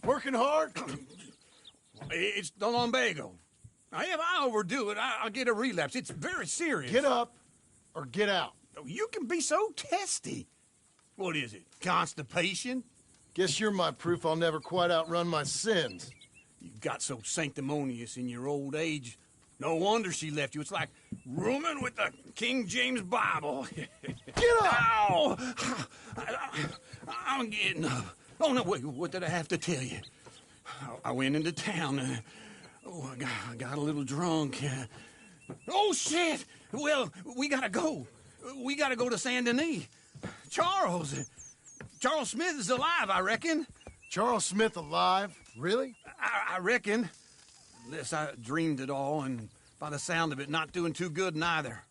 Working hard? It's the lumbago. Now, if I overdo it, I'll get a relapse. It's very serious. Get up or get out. You can be so testy. What is it, constipation? Guess you're my proof I'll never quite outrun my sins. You got so sanctimonious in your old age. No wonder she left you. It's like rooming with the King James Bible. Get up! Ow! I'm getting up. Oh, no, wait, what did I have to tell you? I went into town. I got a little drunk. Oh, shit! Well, we gotta go. We gotta go to Saint Denis. Charles Smith is alive, I reckon. Charles Smith alive? Really? I reckon. Unless I dreamed it all, and by the sound of it, not doing too good neither.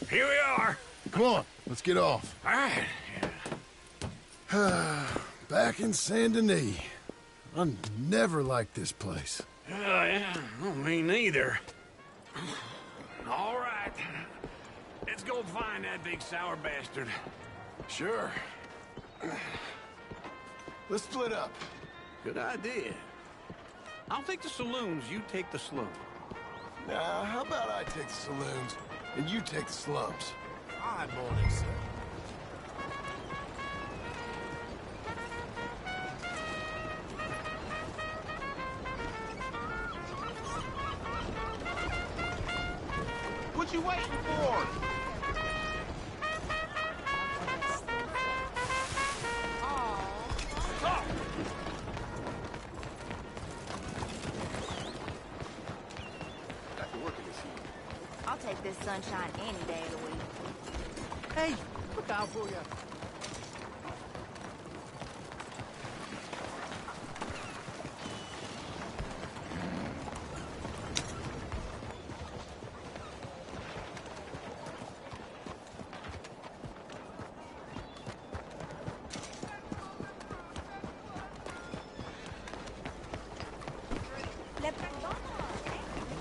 Here we are. Come on, let's get off. All right. Back in Saint Denis. I never liked this place. Yeah, well, me neither. All right. Let's go find that big sour bastard. Sure. Let's split up. Good idea. I'll take the saloons, you take the slums. Now, how about I take the saloons and you take the slums? Hi, morning, sir. What you waiting for? I'll take this sunshine any day of the week. Hey, look out for you.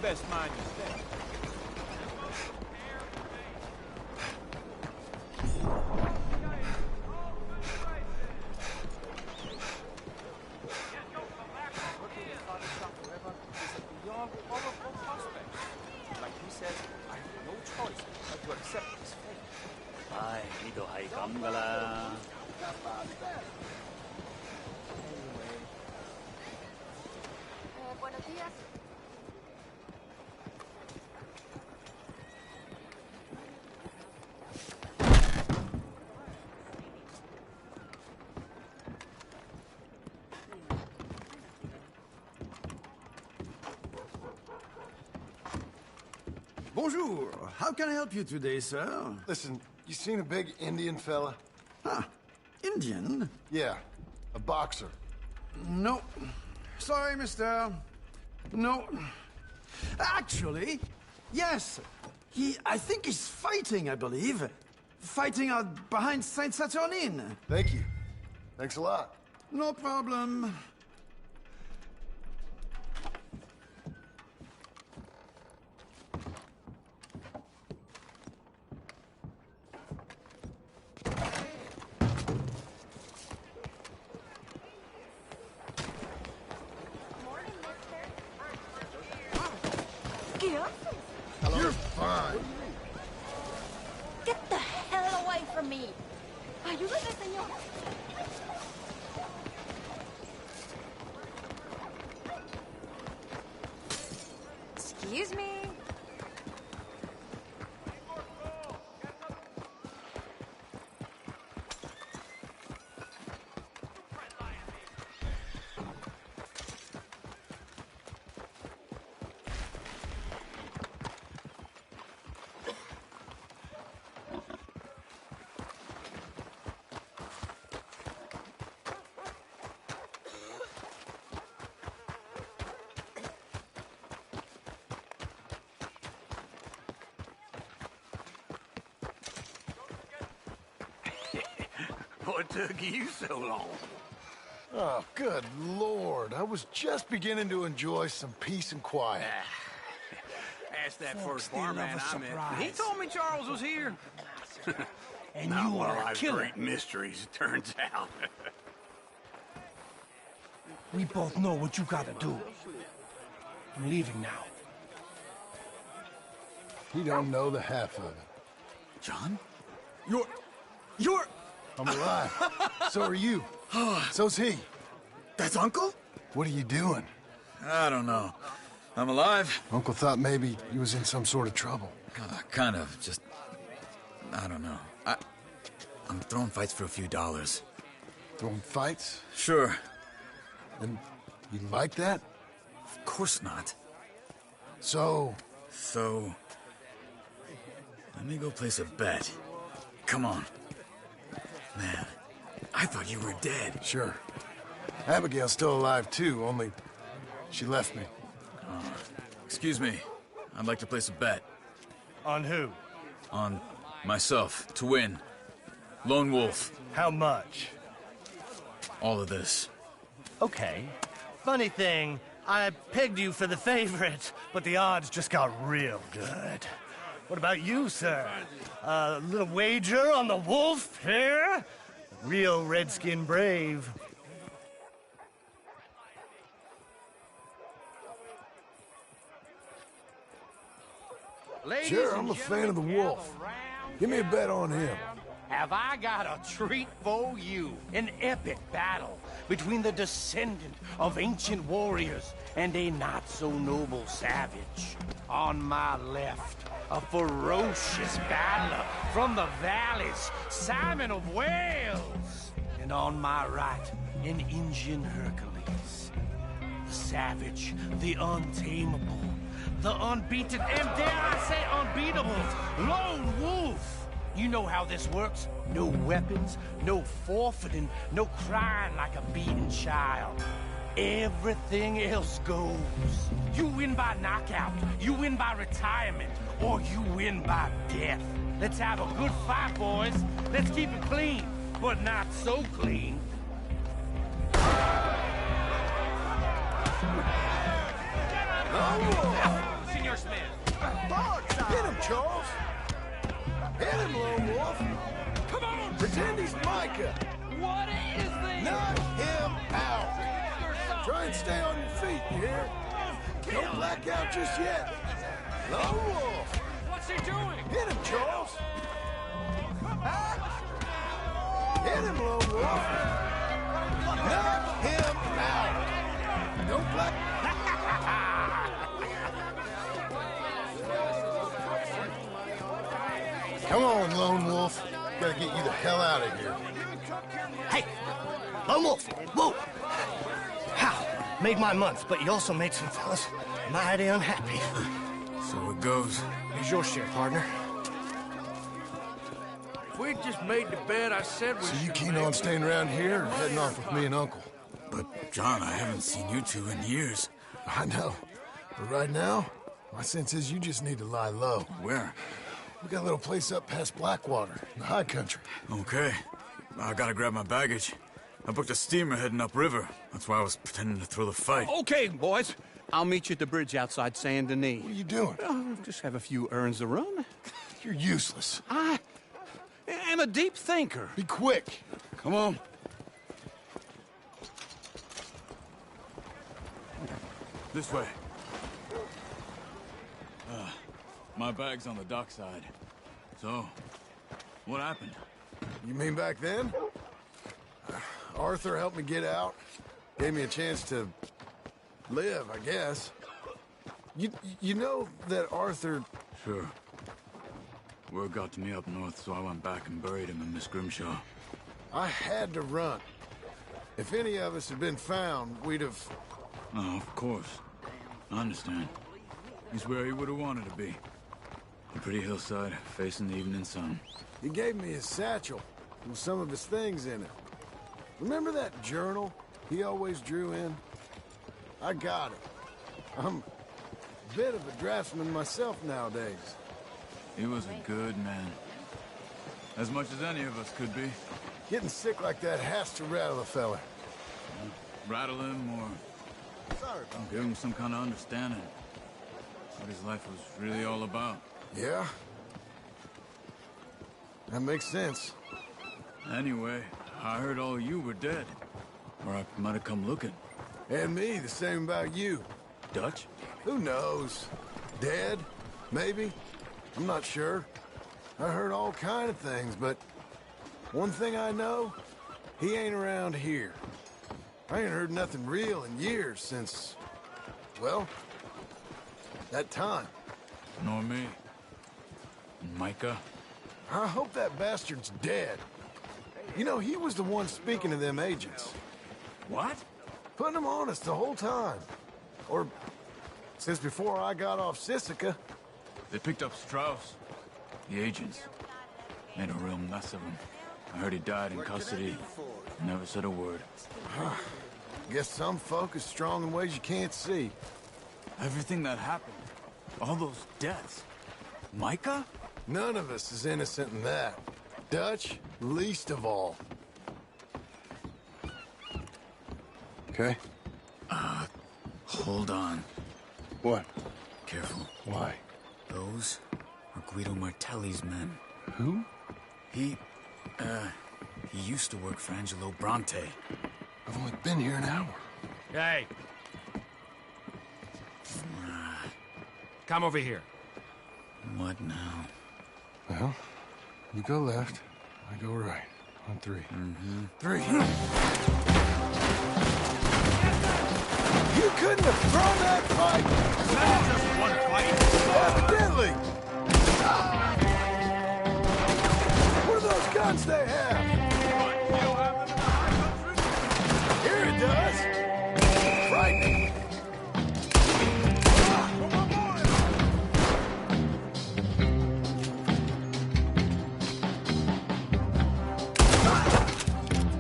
Best mind your step. Ay, dito hay kam ka lang. Buenos días. Bonjour. How can I help you today, sir? Listen, you seen a big Indian fella? Ah, Indian? Yeah, a boxer. No. Sorry, mister. No. Actually, yes. I think he's fighting, I believe. Fighting out behind Saint Saturnine. Thank you. Thanks a lot. No problem. You're fine. Get the hell away from me. Ayúdame, señor. Excuse me. What took you so long? Oh, good Lord. I was just beginning to enjoy some peace and quiet. Ask that Folks, first they barman love a I met. surprise. He told me Charles was here. And Not you one of are a life's killer. great mysteries, it turns out. We both know what you gotta do. I'm leaving now. He don't know the half of it. John? You're... I'm alive. So are you. So's he. That's Uncle? What are you doing? I don't know. I'm alive. Uncle thought maybe he was in some sort of trouble. Kind of. Just... I don't know. I'm throwing fights for a few dollars. Throwing fights? Sure. And you like that? Of course not. So, let me go place a bet. Come on. Man, I thought you were dead. sure. Abigail's still alive too, only she left me. Excuse me. I'd like to place a bet. On who? On myself, to win. Lone Wolf. How much? All of this. Okay. Funny thing, I pegged you for the favorite, but the odds just got real good. What about you, sir? A little wager on the wolf here? Real redskin brave. Ladies Sure, and I'm a fan of the gentlemen, wolf. gather round, Give me a bet on him. Have I got a treat for you? An epic battle between the descendant of ancient warriors and a not-so-noble savage. On my left, a ferocious battler from the valleys, Simon of Wales. And on my right, an Indian Hercules. The savage, the untamable, the unbeaten, and dare I say unbeatable, Lone Wolf. You know how this works. No weapons, no forfeiting, no crying like a beaten child. Everything else goes. You win by knockout, you win by retirement, or you win by death. Let's have a good fight, boys. Let's keep it clean, but not so clean. Senor Smith. Hit him, Charles! Hit him, Lone Wolf! Come on! Pretend he's Micah! What is this? Knock him out! Try and stay on your feet, you hear? Don't black out just yet. Lone Wolf! What's he doing? Hit him, Charles! Hit him, Lone Wolf! Knock him out! Don't black... Come on, Lone Wolf. Gotta get you the hell out of here. Hey! Lone Wolf! Whoa! How? Made my month, but you also made some fellas mighty unhappy. So it goes. Here's your share, partner. If we just made the bet I said we So you should keen make, on staying around here or heading off with me and Uncle? But, John, I haven't seen you two in years. I know. But right now, my sense is you just need to lie low. Where? We got a little place up past Blackwater, in the high country. Okay. I gotta grab my baggage. I booked a steamer heading upriver. That's why I was pretending to throw the fight. Okay, boys. I'll meet you at the bridge outside Saint Denis. What are you doing? Just have a few errands to run. You're useless. I am a deep thinker. Be quick. Come on. This way. My bag's on the dockside. So, what happened? You mean back then? Arthur helped me get out. Gave me a chance to live, I guess. You know that Arthur... Sure. Word got to me up north, so I went back and buried him in Miss Grimshaw. I had to run. If any of us had been found, we'd have... Oh, of course. I understand. He's where he would have wanted to be. A pretty hillside, facing the evening sun. He gave me his satchel with some of his things in it. Remember that journal he always drew in? I got it. I'm a bit of a draftsman myself nowadays. He was a good man. As much as any of us could be. Getting sick like that has to rattle a fella. rattle him or Sorry about give him some kind of understanding what his life was really all about. Yeah? That makes sense. Anyway, I heard all you were dead. Or I might have come looking. And me, the same about you. Dutch? Who knows? Dead? Maybe? I'm not sure. I heard all kind of things, but one thing I know, he ain't around here. I ain't heard nothing real in years since, well, that time. Nor me. And Micah? I hope that bastard's dead. You know, he was the one speaking to them agents. What? Putting them on us the whole time. Or since before I got off Sisika. They picked up Strauss. The agents. Made a real mess of him. I heard he died in custody. Never said a word. Guess some folk is strong in ways you can't see. Everything that happened. All those deaths. Micah? None of us is innocent in that. Dutch, least of all. Okay? Hold on. What? Careful. Why? Those are Guido Martelli's men. Who? He used to work for Angelo Bronte. I've only been here an hour. Hey. Come over here. What now? Well, you go left, I go right. On three. Three. You couldn't have thrown that fight! That's just one fight. Evidently! What are those guns they have? Here it does! Frightening!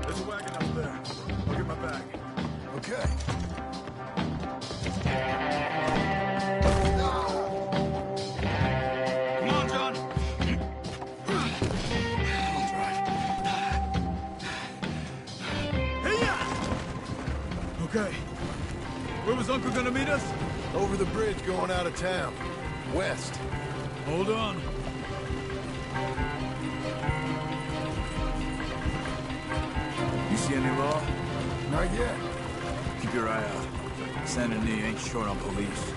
There's a wagon up there. I'll get my bag. Okay. Come on, John. I'll drive. Okay. Where was Uncle gonna meet us? Over the bridge going out of town. West. Hold on. You see any law? Not yet. Keep your eye out. Saint Denis ain't short on police.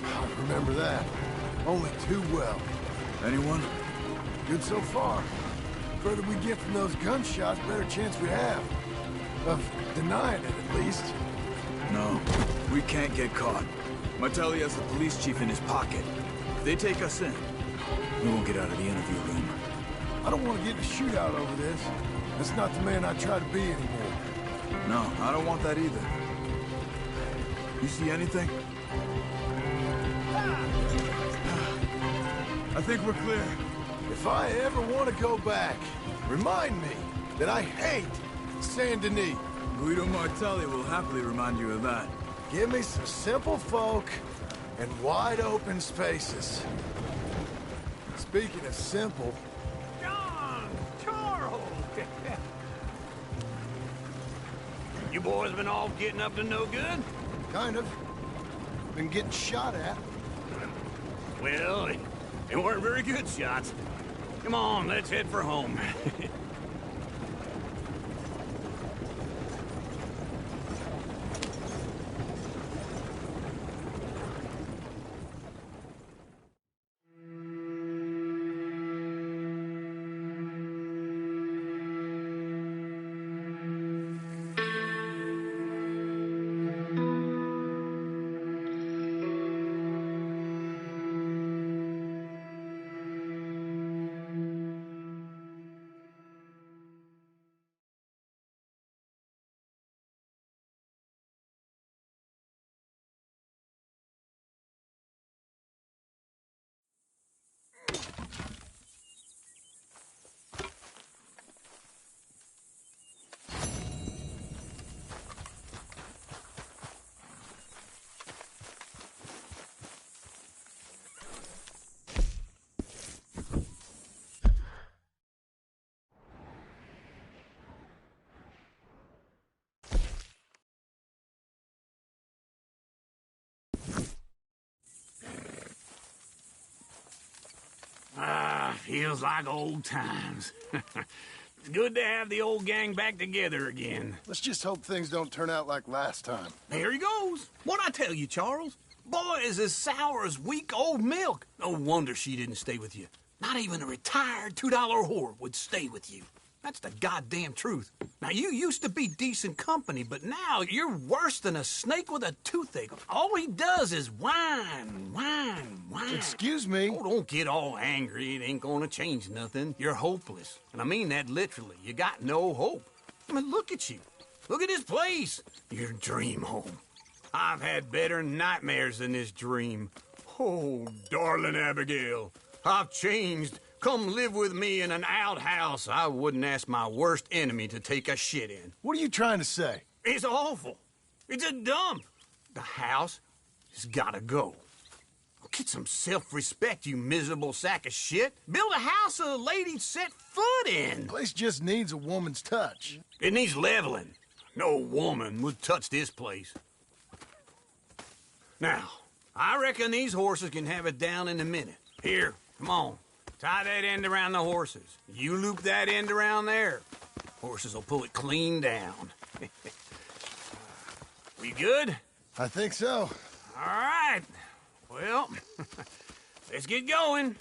I remember that. Only too well. Anyone? Good so far. Further we get from those gunshots, better chance we have. Of denying it, at least. No. We can't get caught. Martelli has the police chief in his pocket. If they take us in, we won't get out of the interview room. I don't want to get in a shootout over this. That's not the man I try to be anymore. No, I don't want that either. You see anything? I think we're clear. If I ever want to go back, remind me that I hate Saint Denis. Guido Martelli will happily remind you of that. Give me some simple folk and wide open spaces. Speaking of simple, John! Charles! You boys been all getting up to no good? kind of. Been getting shot at. Well, they weren't very good shots. Come on, let's head for home. feels like old times. It's good to have the old gang back together again. Let's just hope things don't turn out like last time. There he goes. What'd I tell you, Charles? Boy is as sour as week-old milk. No wonder she didn't stay with you. Not even a retired $2 whore would stay with you. That's the goddamn truth. Now, you used to be decent company, but now you're worse than a snake with a toothache. All he does is whine. Excuse me? Oh, don't get all angry. It ain't gonna change nothing. You're hopeless. And I mean that literally. You got no hope. I mean, look at you. Look at this place. Your dream home. I've had better nightmares than this dream. Oh, darling Abigail, I've changed. Come live with me in an outhouse I wouldn't ask my worst enemy to take a shit in. What are you trying to say? It's awful. It's a dump. The house has gotta go. Get some self-respect, you miserable sack of shit. Build a house a lady'd set foot in. The place just needs a woman's touch. It needs leveling. No woman would touch this place. Now, I reckon these horses can have it down in a minute. Here, come on. Tie that end around the horses. You loop that end around there. Horses will pull it clean down. We good? I think so. All right. Well, let's get going.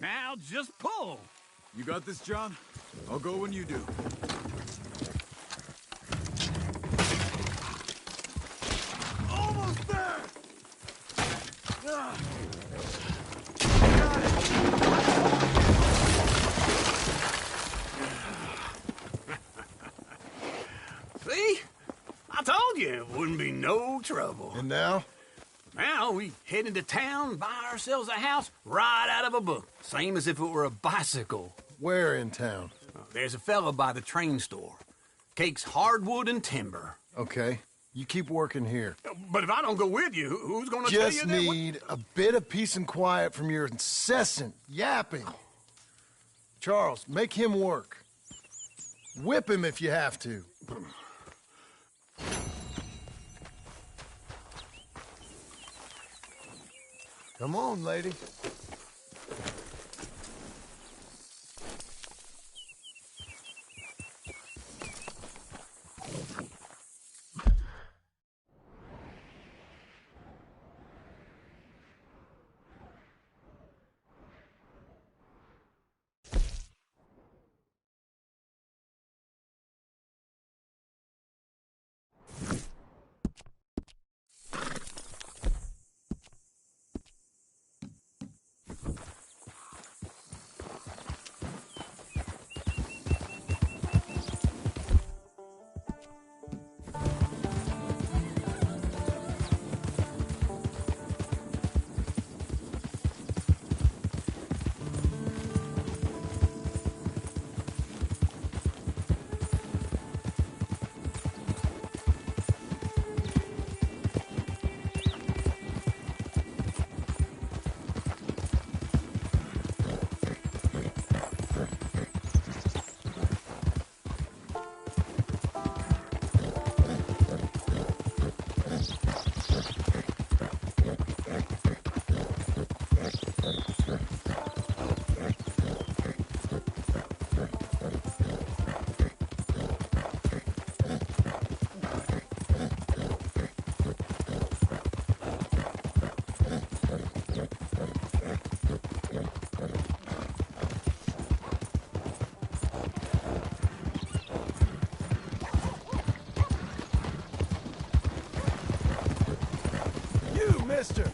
Now just pull. You got this, John? I'll go when you do. Almost there! See? I told you it wouldn't be no trouble. And now? Now we head into town, buy ourselves a house right out of a book. Same as if it were a bicycle. Where in town? There's a fella by the train store. Cakes hardwood and timber. Okay. You keep working here. But if I don't go with you, who's gonna tell you Just that? need a bit of peace and quiet from your incessant yapping. Charles, make him work. Whip him if you have to. Come on, lady. Mister.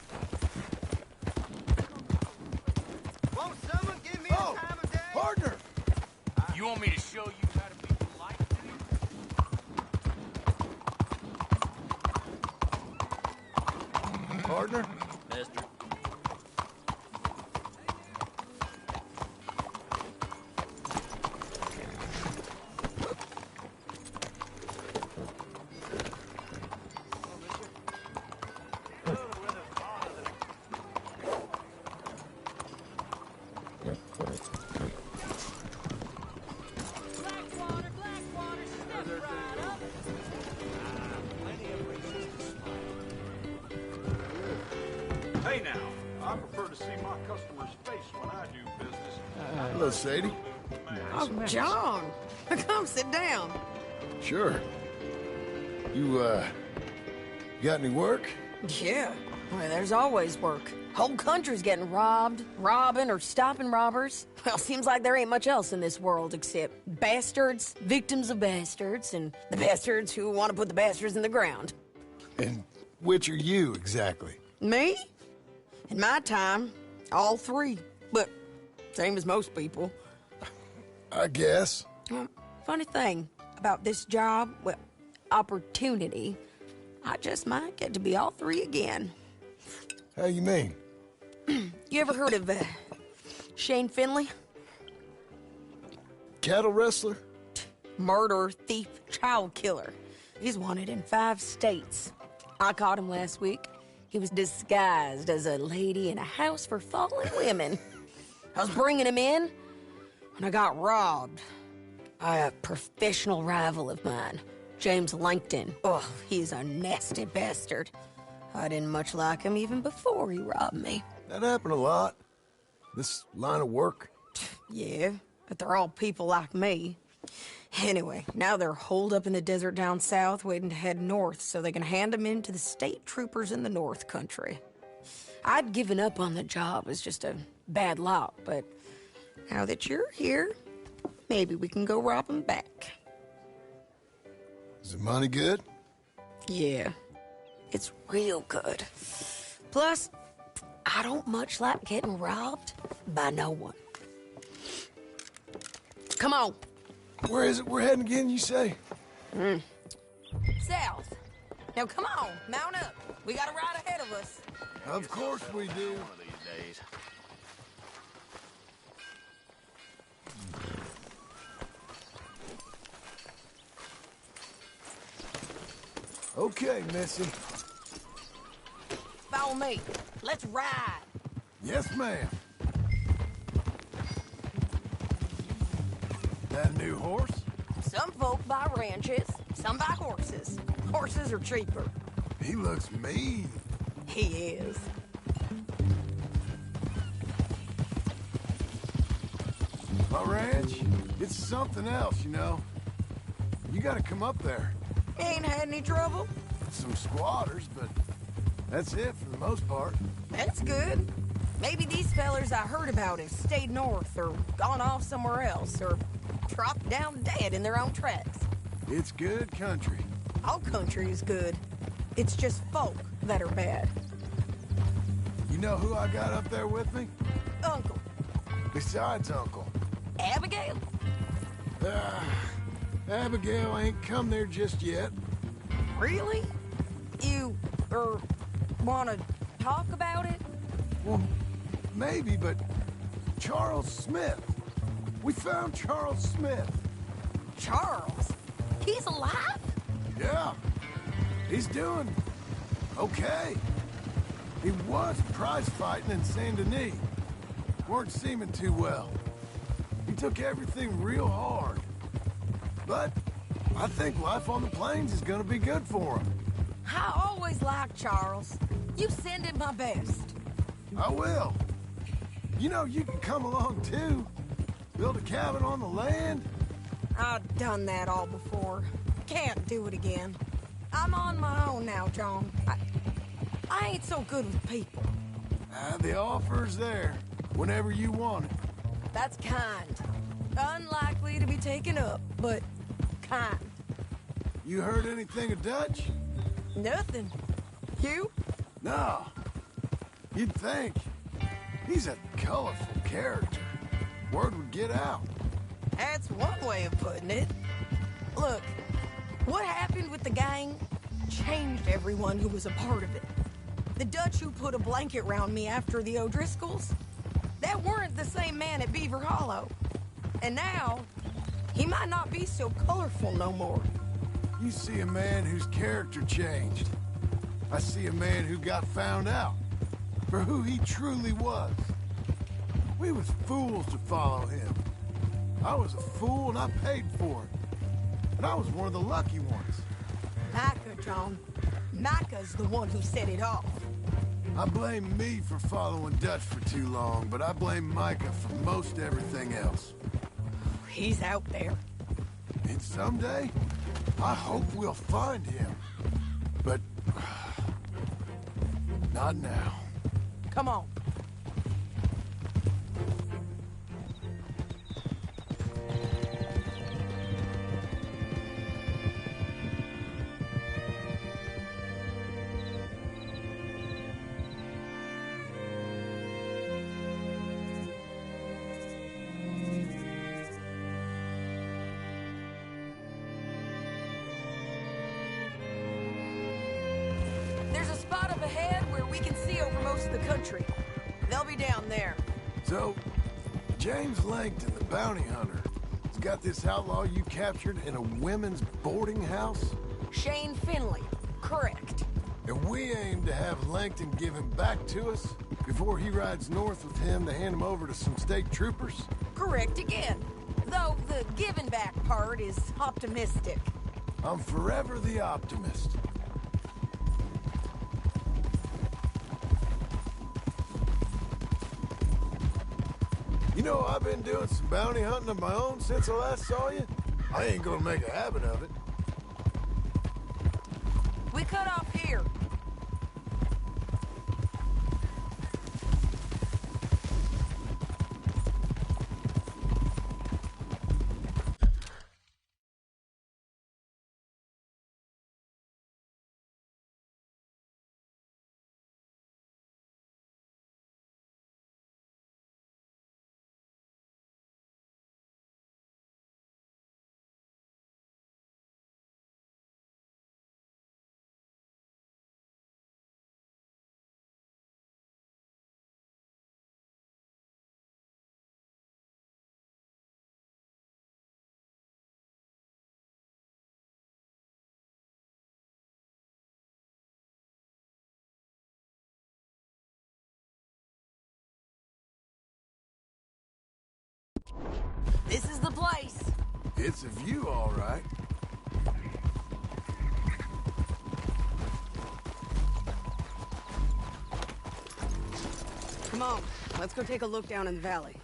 Won't someone give me Oh, a time of day? partner. You want me to show you how to be polite to me? Partner. Mister. Hey now, I prefer to see my customer's face when I do business. Hello, Sadie. Oh, John. Come sit down. Sure. You, got any work? Yeah. Well, there's always work. Whole country's getting robbed, robbing, or stopping robbers. Well, seems like there ain't much else in this world except bastards, victims of bastards, and the bastards who want to put the bastards in the ground. And which are you, exactly? Me? In my time, all three. But same as most people. I guess. Well, funny thing about this job, well, opportunity, I just might get to be all three again. How you mean? You ever heard of Shane Finley? Cattle wrestler? Murderer, thief, child killer. He's wanted in 5 states. I caught him last week. He was disguised as a lady in a house for fallen women. I was bringing him in when I got robbed by a professional rival of mine, James Langton. Oh, he's a nasty bastard. I didn't much like him even before he robbed me. That happened a lot. This line of work. Yeah, but they're all people like me. Anyway, now they're holed up in the desert down south, waiting to head north so they can hand them in to the state troopers in the north country. I'd given up on the job as just a bad lot, but now that you're here, maybe we can go rob them back. Is the money good? Yeah, it's real good. Plus, I don't much like getting robbed by no one. Come on. Where is it we're heading again, you say? South. Now come on, mount up. We got a ride ahead of us. Of course we do. One of these days. Okay, Missy. Follow me. Let's ride. Yes, ma'am. That a new horse? Some folk buy ranches, some buy horses. Horses are cheaper. He looks mean. He is. My ranch, it's something else, you know. You gotta come up there. Ain't had any trouble? Some squatters, but that's it for the most part. That's good. Maybe these fellers I heard about have stayed north or gone off somewhere else or dropped down dead in their own tracks. It's good country. All country is good. It's just folk that are bad. You know who I got up there with me? Uncle. Besides Uncle. Abigail? Abigail ain't come there just yet. Really? You, wanna talk about it? Well, maybe, but Charles Smith. We found Charles Smith. Charles? He's alive? Yeah. He's doing okay. He was prize fighting in Saint Denis. Weren't seeming too well. He took everything real hard. But I think life on the plains is gonna be good for him. I always liked Charles. You send him my best. I will. You know, you can come along too. Build a cabin on the land. I've done that all before. Can't do it again. I'm on my own now, John. I ain't so good with people. The offer's there, whenever you want it. That's kind. Unlikely to be taken up, but kind. You heard anything of Dutch? Nothing. You? No. You'd think. He's a colorful character. Word would get out. That's one way of putting it. Look, what happened with the gang changed everyone who was a part of it. The Dutch who put a blanket round me after the O'Driscolls, that weren't the same man at Beaver Hollow. And now, he might not be so colorful no more. You see a man whose character changed. I see a man who got found out for who he truly was. We was fools to follow him. I was a fool and I paid for it. And I was one of the lucky ones. Micah, John. Micah's the one who set it off. I blame me for following Dutch for too long, but I blame Micah for most everything else. He's out there. And someday, I hope we'll find him. But... not now. Come on. There's a spot up ahead where we can see over most of the country. They'll be down there. So, James Langton, the bounty hunter, has got this outlaw you captured in a women's boarding house? Shane Finley. Correct. And we aim to have Langton give him back to us before he rides north with him to hand him over to some state troopers? Correct again. Though the giving back part is optimistic. I'm forever the optimist. You know, I've been doing some bounty hunting of my own since I last saw you. I ain't gonna make a habit of it. We cut off here. This is the place. It's a view, all right. Come on, let's go take a look down in the valley.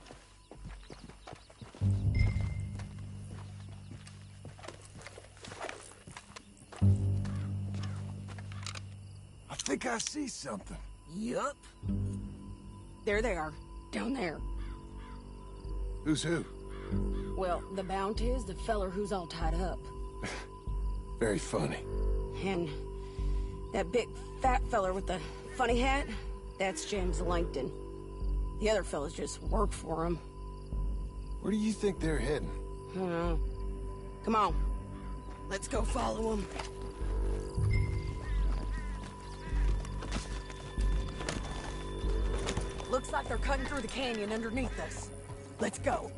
I think I see something. Yup. There they are, down there. Who's who? Well, the bounty is the feller who's all tied up. Very funny. And that big fat feller with the funny hat, that's James Langton. The other fellas just work for him. Where do you think they're heading? I don't know. Come on, let's go follow them. Looks like they're cutting through the canyon underneath us. Let's go.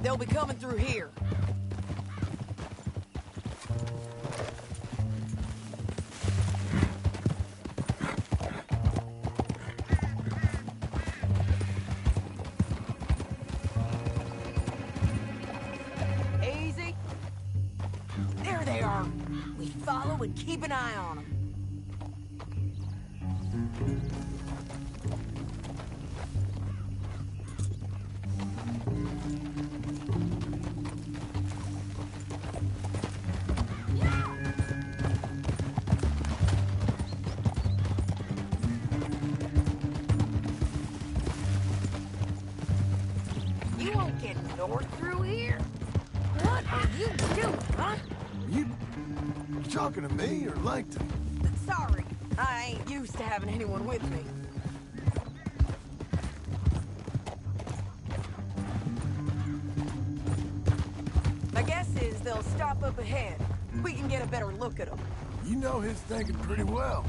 They'll be coming through here. Easy. There they are. We follow and keep an eye on them. You won't get north through here. What are you doing, huh? You talking to me or Langton? Sorry, I ain't used to having anyone with me. My guess is they'll stop up ahead. We can get a better look at them. You know his thinking pretty well.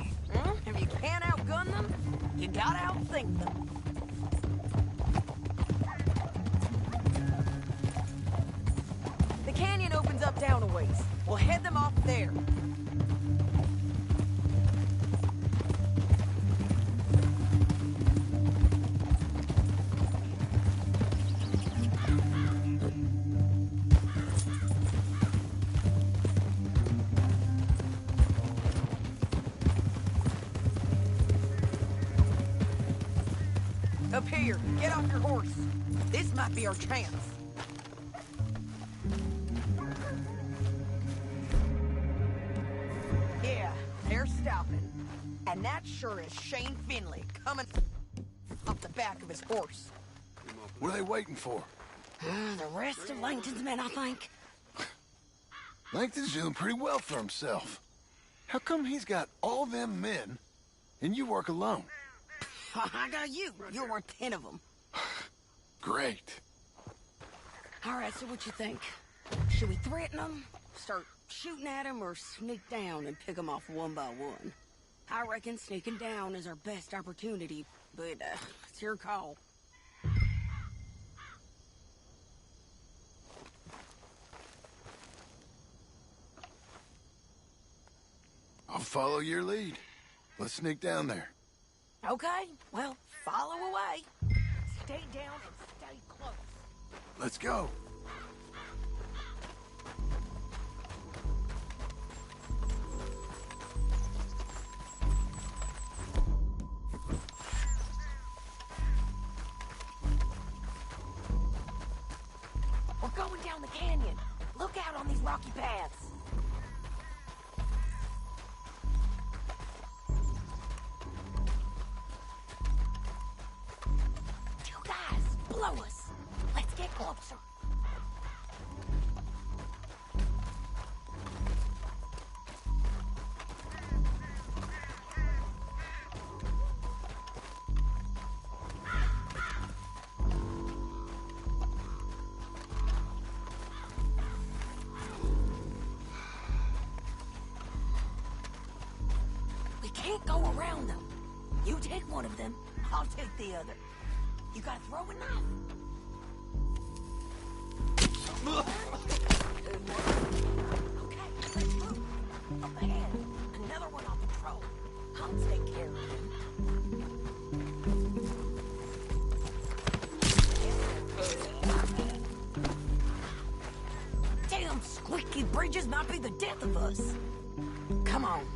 If you can't outgun them, you gotta outthink them. The canyon opens up down a ways. We'll head them off there. Up here, get off your horse. This might be our chance. Yeah, they're stopping. And that sure is Shane Finley coming off the back of his horse. What are they waiting for? The rest of Langton's men, I think. Langton's doing pretty well for himself. How come he's got all them men, and you work alone? I got you. You're worth 10 of them. Great. All right, so what you think? Should we threaten them, start shooting at them, or sneak down and pick them off one by one? I reckon sneaking down is our best opportunity, but it's your call. I'll follow your lead. Let's sneak down there. Okay, well, follow away. Stay down and stay close. Let's go. We're going down the canyon. Look out on these rocky paths. Blow us. Let's get closer. We can't go around them. You take one of them, I'll take the other. You gotta throw a knife. Okay, let's move. Up ahead, another one on patrol. I'll take care of him. Damn squeaky bridges might be the death of us. Come on.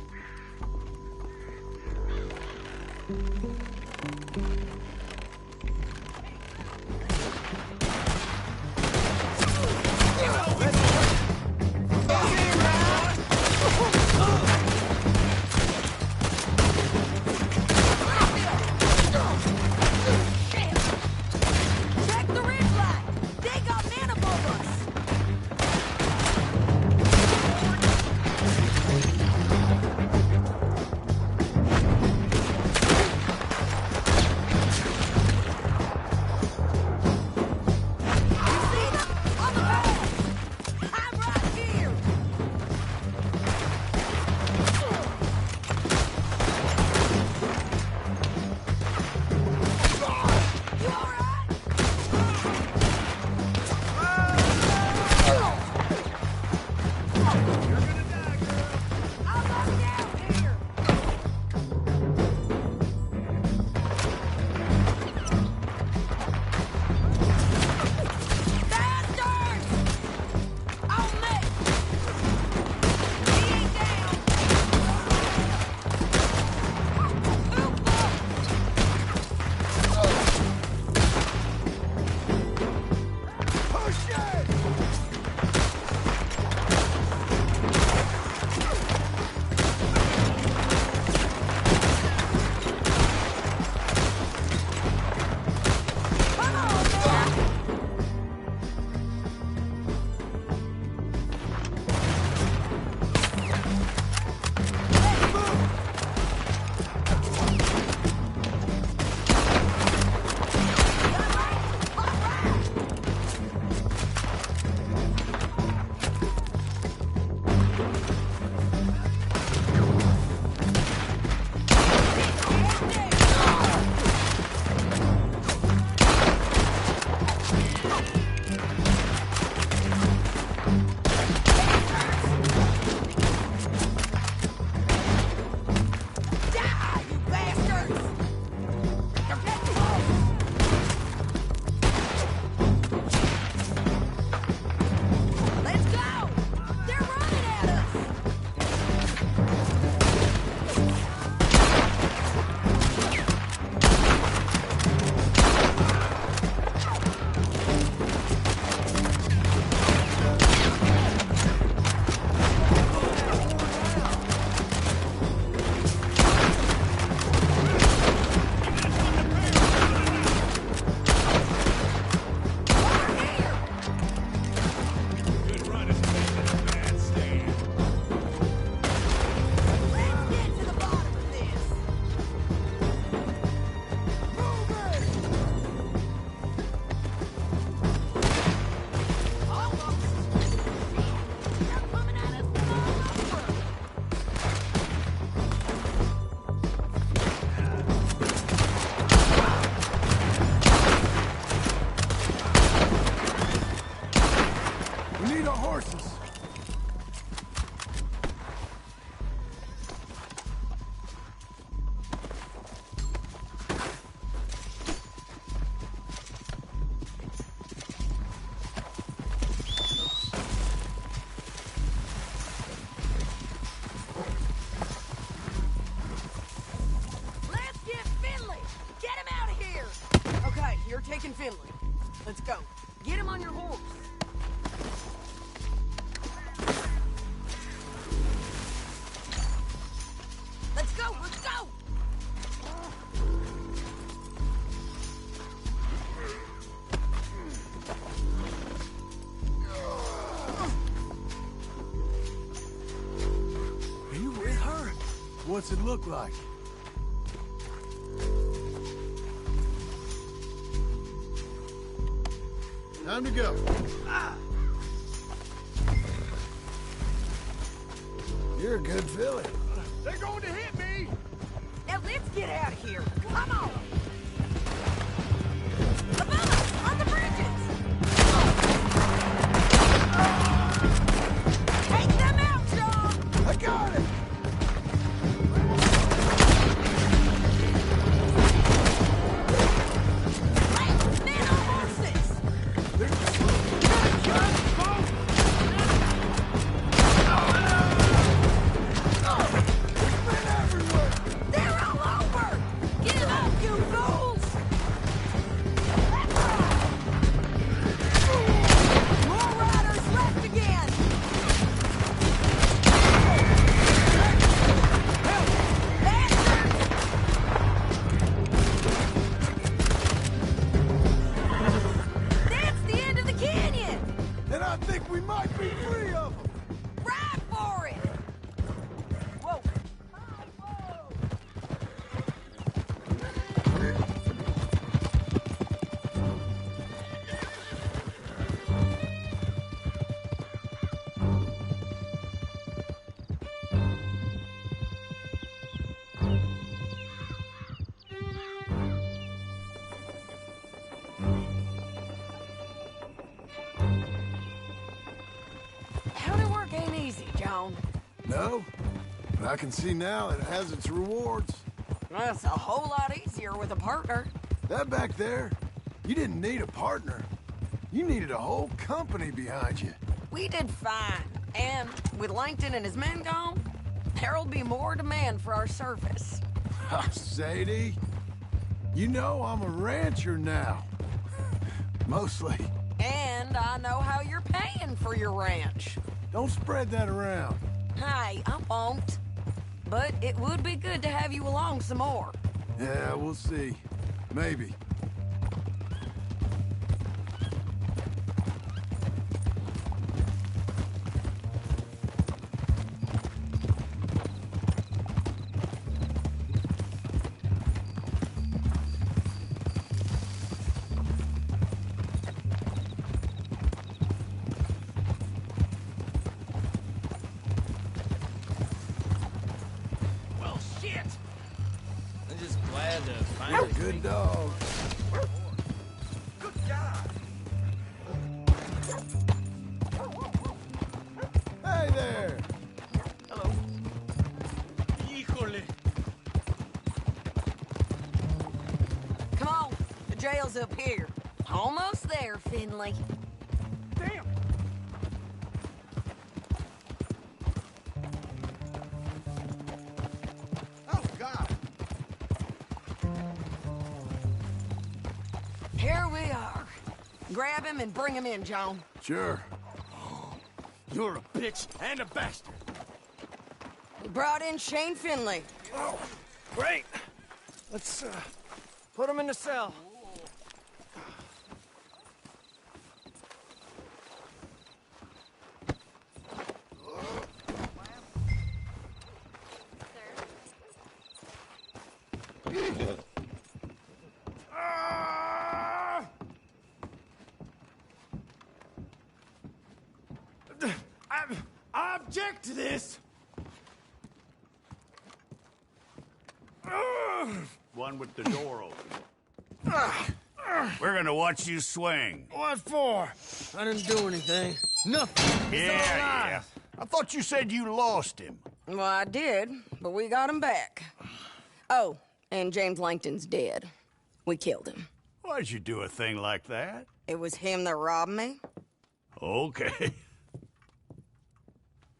our horses. Let's get Finley! Get him out of here! Okay, you're taking Finley. Let's go. Get him on your horse. Let's go, let's go! Are you with her? What's it look like? Time to go. You're a good filly. They're going to hit me! Now let's get out of here. Come on! Above! On the bridges! Take them out, John! I got it! Hey, men on horses! They're all over! Give up, you fools! More riders left again! Bastards! That's the end of the canyon! And I think we might be free of them. Ride for it! Whoa! Whoa! Howdy work ain't easy, John. No, but I can see now that it has its rewards. That's a whole lot easier with a partner. That back there, you didn't need a partner. You needed a whole company behind you. We did fine. And with Langton and his men gone, there'll be more demand for our service. Sadie, you know I'm a rancher now. Mostly. And I know how you're paying for your ranch. Don't spread that around. Hey, I won't. But it would be good to have you along some more. Yeah, we'll see. Maybe. Well, shit! I'm just glad to find You're a good dog. Good God! Hey there! Hello. Híjole. Come on, the jail's up here. Almost there, Finley. Damn! Oh, God! Here we are. Grab him and bring him in, John. Sure. You're a bitch and a bastard. We brought in Shane Finley. Oh, great. Let's put him in the cell. I object to this. One with the door open. We're gonna watch you swing. What for? I didn't do anything. Nothing. It's all lies. I thought you said you lost him. Well, I did, but we got him back. Oh, and James Langton's dead. We killed him. Why'd you do a thing like that? It was him that robbed me. Okay.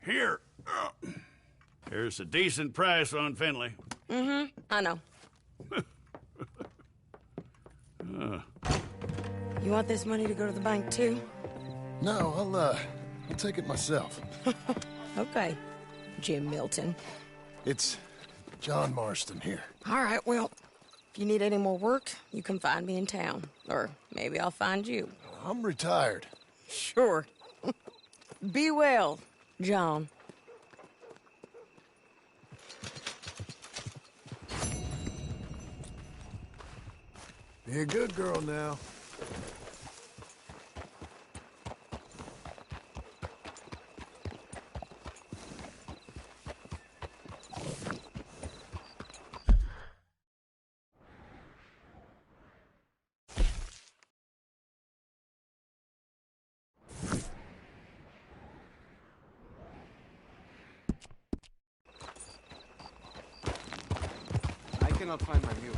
Here. Here's a decent price on Finley. Mm-hmm, I know. You want this money to go to the bank, too? No, I'll take it myself. Okay, Jim Milton. It's John Marston here. All right, well, if you need any more work, you can find me in town. Or maybe I'll find you. I'm retired. Sure. Be well, John. Be a good girl now. I cannot find my mule.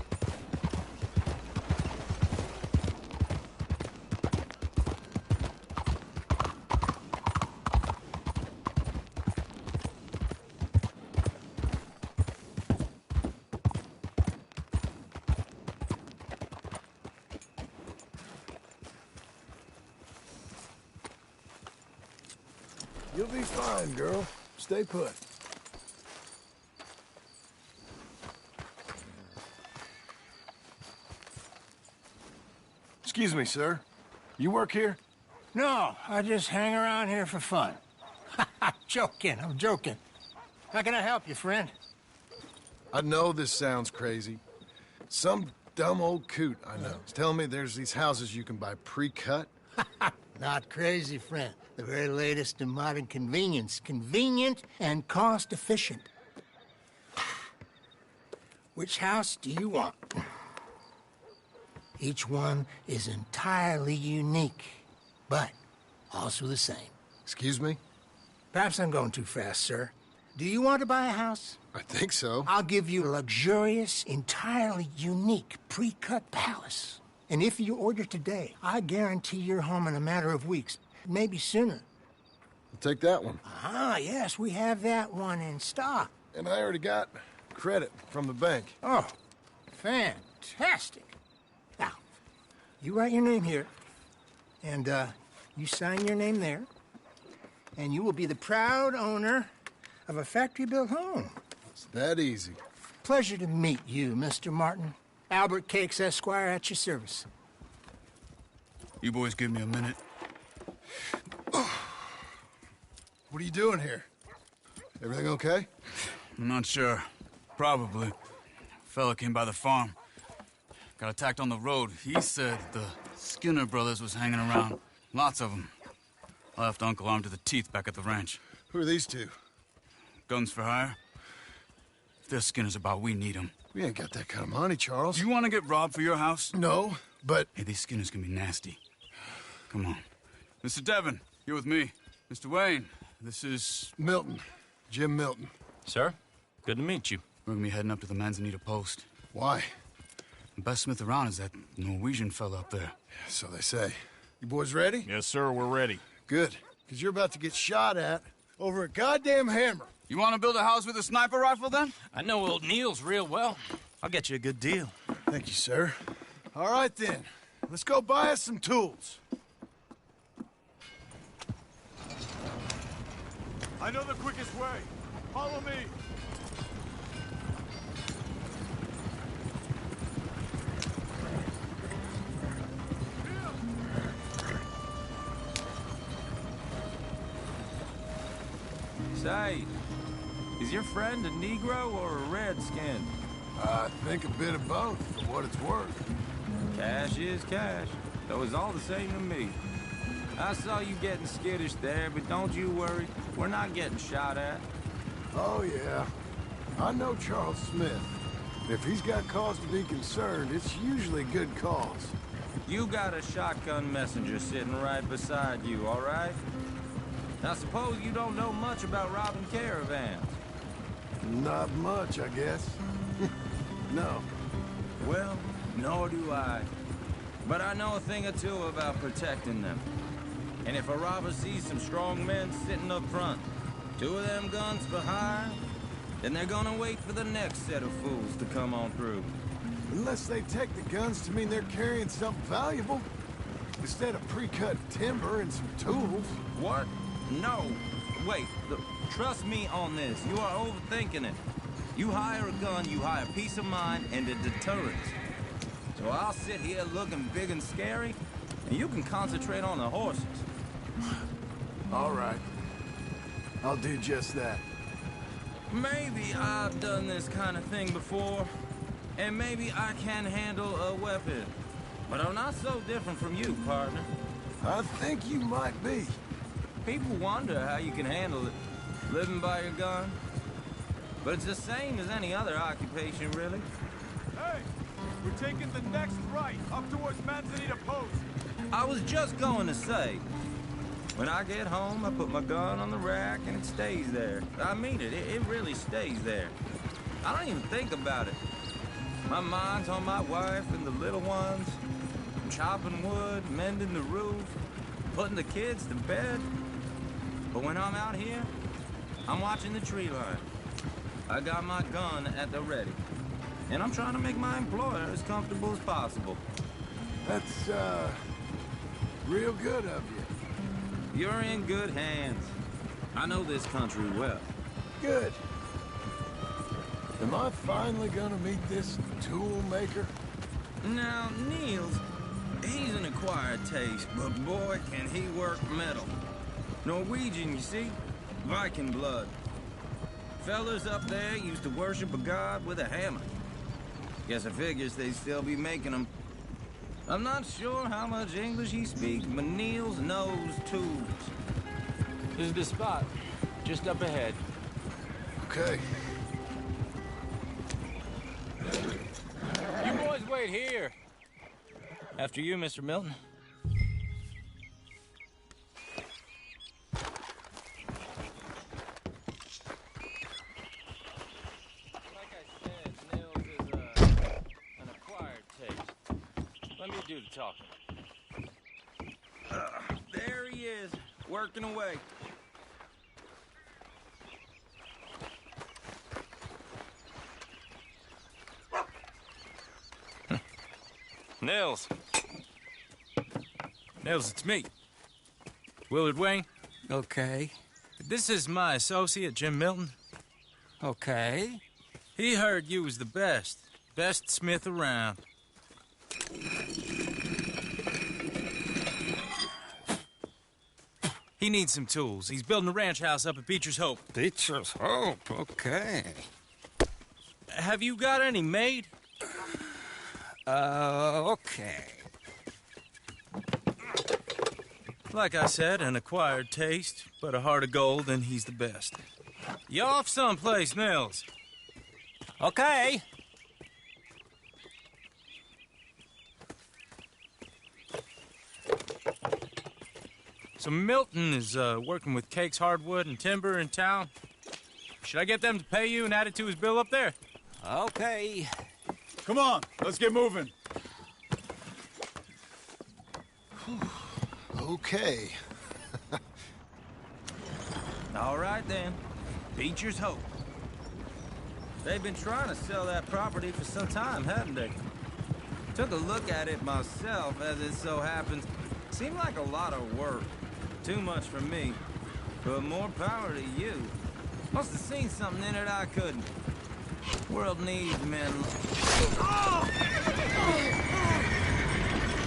You'll be fine, girl. Stay put. Excuse me, sir. You work here? No, I just hang around here for fun. I'm joking. How can I help you, friend? I know this sounds crazy. Some dumb old coot I know is telling me there's these houses you can buy pre-cut. Not crazy, friend. The very latest in modern convenience. Convenient and cost-efficient. Which house do you want? Each one is entirely unique, but also the same. Excuse me? Perhaps I'm going too fast, sir. Do you want to buy a house? I think so. I'll give you a luxurious, entirely unique pre-cut palace. And if you order today, I guarantee you're home in a matter of weeks, maybe sooner. I'll take that one. Ah, yes, we have that one in stock. And I already got credit from the bank. Oh, fantastic. Now, you write your name here, and you sign your name there, and you will be the proud owner of a factory-built home. It's that easy. Pleasure to meet you, Mr. Martin. Albert Cakes, Esquire, at your service. You boys give me a minute. What are you doing here? Everything okay? I'm not sure. Probably. Fella came by the farm. Got attacked on the road. He said the Skinner brothers was hanging around. Lots of them. I left Uncle armed to the teeth back at the ranch. Who are these two? Guns for hire. If they're Skinner's about, we need them. We ain't got that kind of money, Charles. You want to get robbed for your house? No, but... Hey, these Skinners can be nasty. Come on. Mr. Devon, you're with me. Mr. Wayne, this is... Milton. Jim Milton. Sir, good to meet you. We're gonna be heading up to the Manzanita post. Why? The best smith around is that Norwegian fella up there. So they say. You boys ready? Yes, sir, we're ready. Good, because you're about to get shot at over a goddamn hammer. You want to build a house with a sniper rifle, then? I know old Neil's real well. I'll get you a good deal. Thank you, sir. All right, then. Let's go buy us some tools. I know the quickest way. Follow me. Say, is your friend a Negro or a Redskin? I think a bit of both, for what it's worth. Cash is cash, though it's all the same to me. I saw you getting skittish there, but don't you worry. We're not getting shot at. Oh, yeah. I know Charles Smith. If he's got cause to be concerned, it's usually good cause. You got a shotgun messenger sitting right beside you, all right? Now, suppose you don't know much about robbing caravans. Not much, I guess. No. Well, nor do I. But I know a thing or two about protecting them. And if a robber sees some strong men sitting up front, 2 of them guns behind, then they're gonna wait for the next set of fools to come on through. Unless they take the guns to mean they're carrying something valuable. Instead of pre-cut timber and some tools. What? No. Wait, look, trust me on this. You are overthinking it. You hire a gun, you hire peace of mind and a deterrence. So I'll sit here looking big and scary, and you can concentrate on the horses. All right. I'll do just that. Maybe I've done this kind of thing before, and maybe I can handle a weapon. But I'm not so different from you, partner. I think you might be. People wonder how you can handle it, living by your gun. But it's the same as any other occupation, really. Hey, we're taking the next right, up towards Manzanita Post. I was just going to say, when I get home, I put my gun on the rack and it stays there. I mean it, it really stays there. I don't even think about it. My mind's on my wife and the little ones. I'm chopping wood, mending the roof, putting the kids to bed. But when I'm out here, I'm watching the tree line. I got my gun at the ready. And I'm trying to make my employer as comfortable as possible. That's, real good of you. You're in good hands. I know this country well. Good. Am I finally gonna meet this tool maker? Now, Niels, he's an acquired taste, but boy, can he work metal. Norwegian, you see? Viking blood. Fellas up there used to worship a god with a hammer. Guess I figures they'd still be making them. I'm not sure how much English he speaks, but Niels knows tools. This is the spot, just up ahead. Okay. You boys wait here. After you, Mr. Milton. Do the talking. There he is, working away. Nils. Nils, it's me. Willard Wayne. Okay. This is my associate, Jim Milton. Okay. He heard you was the best smith around. He needs some tools. He's building a ranch house up at Beecher's Hope. Beecher's Hope, okay. Have you got any made? Okay. Like I said, an acquired taste, but a heart of gold, and he's the best. You off someplace, Nils? Okay. So Milton is working with Cake's Hardwood and Timber in town. Should I get them to pay you and add it to his bill up there? Okay. Come on, let's get moving. Okay. All right, then. Beecher's Hope. They've been trying to sell that property for some time, haven't they? Took a look at it myself, as it so happens. Seemed like a lot of work. Too much for me. But more power to you. Must have seen something in it I couldn't. World needs men.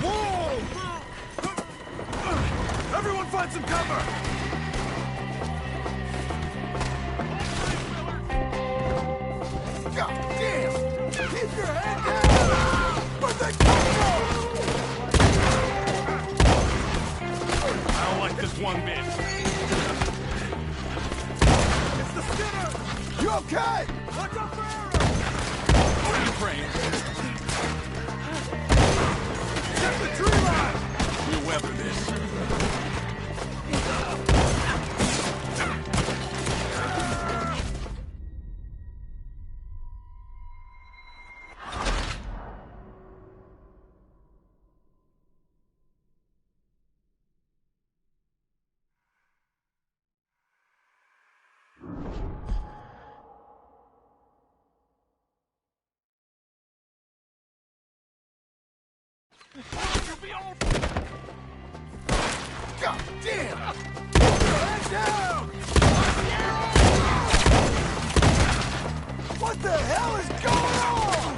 Whoa! Everyone find some cover! God damn! Keep your head down! Where'd they come from? I don't like this one bit. It's the Skinner! You okay? Watch out for arrows! What are you praying? Check the tree line! We'll weather this. God damn! Head down! What the hell is going on?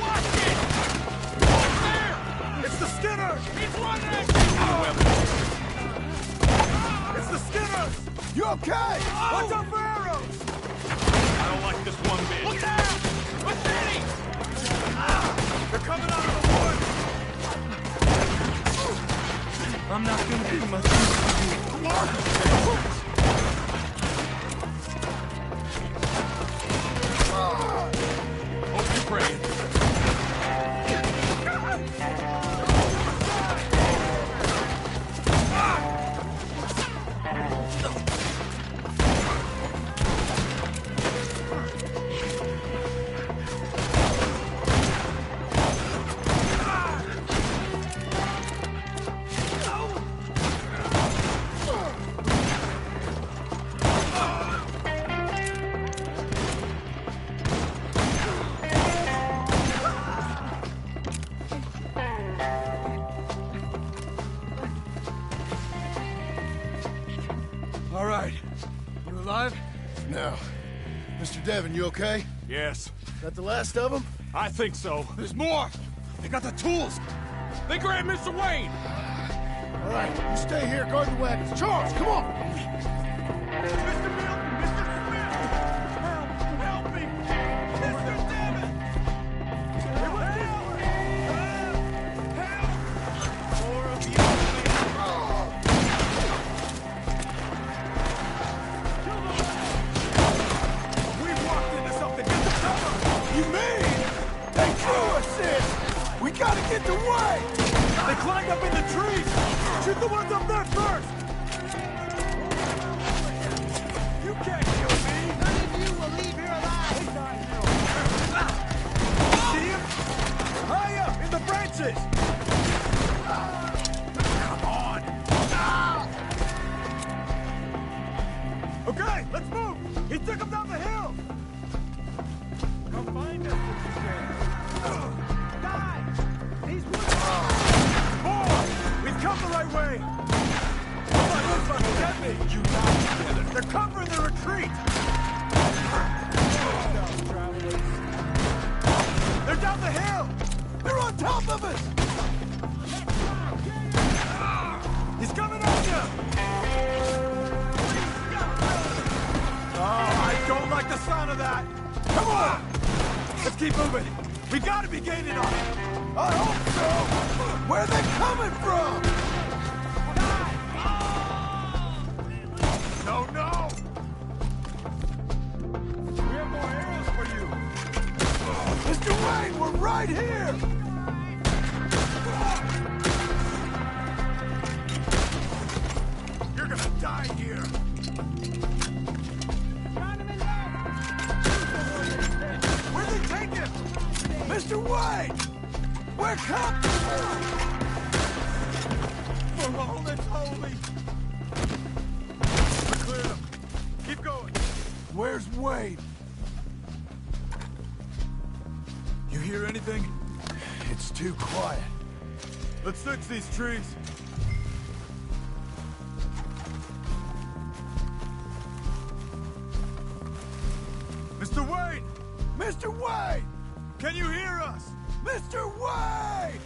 Watch it! There! It's the Skinners! He's running! It's the Skinners! You okay? Watch out for arrows! I don't like this one bit. Look out! What's that? They're coming out of the woods! I'm not gonna be much use to you. Hope you're praying. All right. You alive? No. Mr. Devon, you okay? Yes. That the last of them? I think so. There's more. They got the tools. They grabbed Mr. Wayne. All right, you stay here, guard the wagons. Charles, come on! Mr. Milton! Mr. Smith! Help me! Mr. Devon! It was Help! More of you! We walked into something! Get the cover! You mean? They drew us in! We gotta get the way! They climbed up in the trees! Shoot the ones up there first! You can't kill me! None of you will leave here alive! See him? High up in the branches! Come on! Okay, let's move! He took him down the hill! Come find us if you can. Die! These woods... We've come the right way! Come on, this one, get me! You guys together! They're covering the retreat! They're down the hill! They're on top of us! He's coming at you! Oh, I don't like the sound of that! Come on! Let's keep moving! We gotta be gaining on it! I hope so! Where are they coming from? No, no! We have more arrows for you! Mr. Wayne, we're right here! You're gonna die here! Where'd they take him? Mr. Wayne! We're coming! For all that's holy! Clear them. Keep going. Where's Wayne? You hear anything? It's too quiet. Let's search these trees. Mr. Wayne! Mr. Wayne! Can you hear us? Mr. Wayne!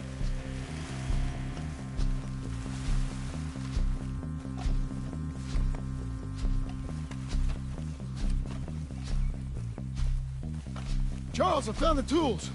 Charles, I found the tools.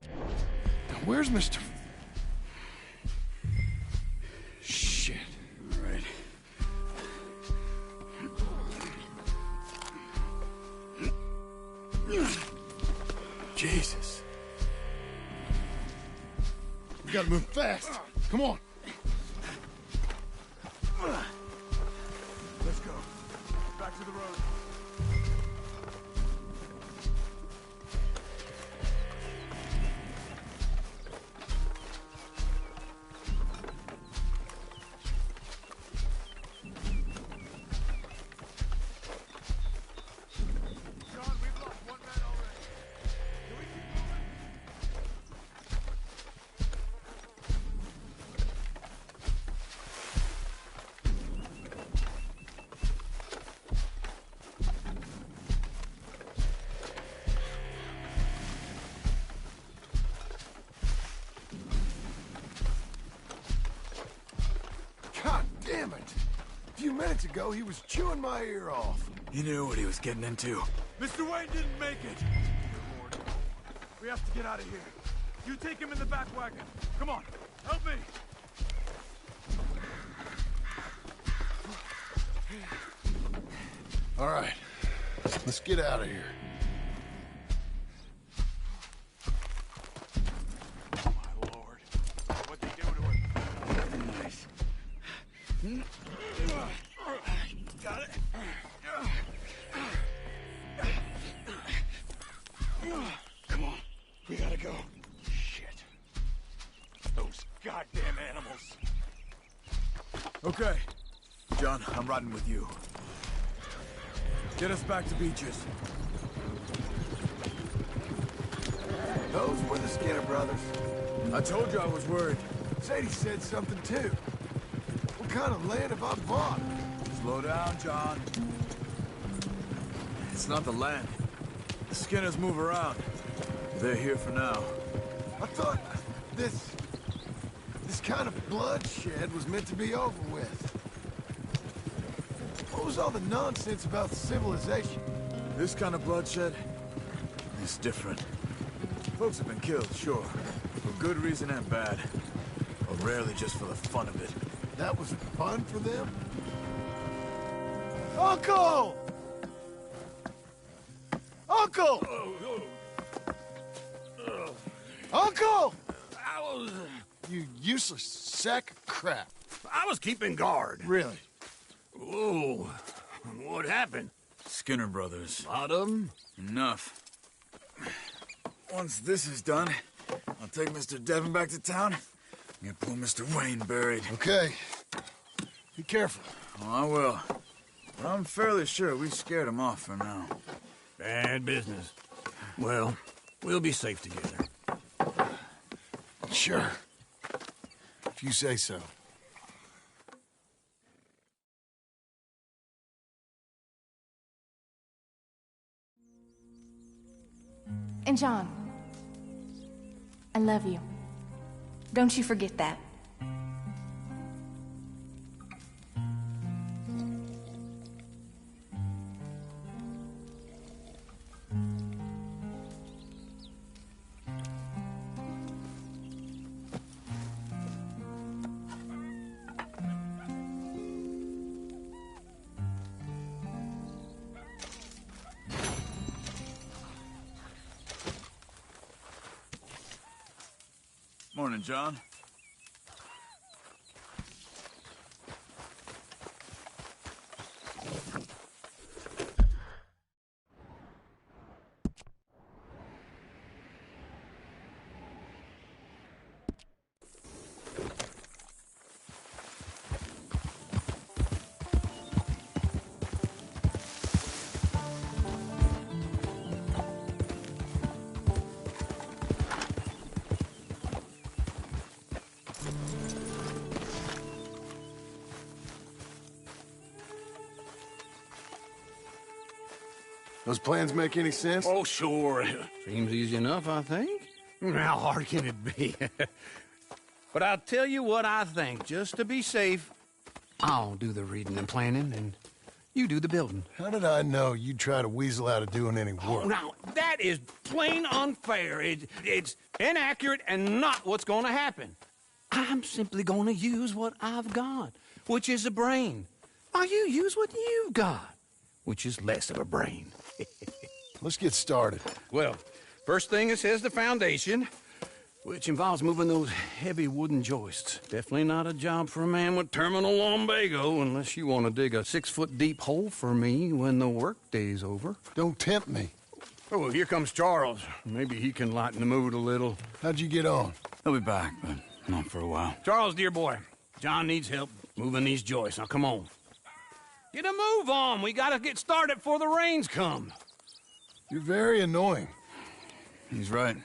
Now, where's Mr. Shit. All right. Jesus. We gotta move fast. Come on. Let's go. Back to the road. John, we've lost one man already. Can we keep moving? God damn it. A few minutes ago, he was chewing my ear off. He knew what he was getting into. Mr. Wayne didn't make it. Dear Lord. We have to get out of here. You take him in the back wagon. Come on, help me. All right. Let's get out of here. My Lord. What'd they do to him? Nice. Got it. Come on. We gotta go. Shit. Those goddamn animals. Okay. John, I'm riding with you. Get us back to Beaches. Those were the Skinner brothers. I told you I was worried. Sadie said something too. What kind of land have I bought? Slow down, John. It's not the land. The Skinners move around. They're here for now. I thought this kind of bloodshed was meant to be over with. What was all the nonsense about civilization? This kind of bloodshed is different. Folks have been killed, sure. For good reason and bad. But rarely just for the fun of it. That was fun for them? Uncle! Uncle! Uncle! You useless sack of crap. I was keeping guard. Really? Whoa. What happened? Skinner brothers. Lot of them? Enough. Once this is done, I'll take Mr. Devon back to town and get poor Mr. Wayne buried. Okay. Be careful. Oh, I will. But I'm fairly sure we scared him off for now. Bad business. Well, we'll be safe together. Sure. If you say so. And John, I love you. Don't you forget that. Morning, John. Those plans make any sense? Oh, sure. Seems easy enough, I think. How hard can it be? But I'll tell you what I think. Just to be safe, I'll do the reading and planning, and you do the building. How did I know you'd try to weasel out of doing any Oh, work? now, that is plain unfair. It's inaccurate, and not what's going to happen. I'm simply going to use what I've got, which is a brain. While you use what you've got, which is less of a brain. Let's get started. Well, first thing it says the foundation, which involves moving those heavy wooden joists. Definitely not a job for a man with terminal lumbago, unless you want to dig a 6-foot deep hole for me when the workday's over. Don't tempt me. Oh, here comes Charles. Maybe he can lighten the mood a little. How'd you get on? He'll be back, but not for a while. Charles, dear boy, John needs help moving these joists. Now, come on. Get a move on. We gotta get started before the rains come. You're very annoying. He's right. We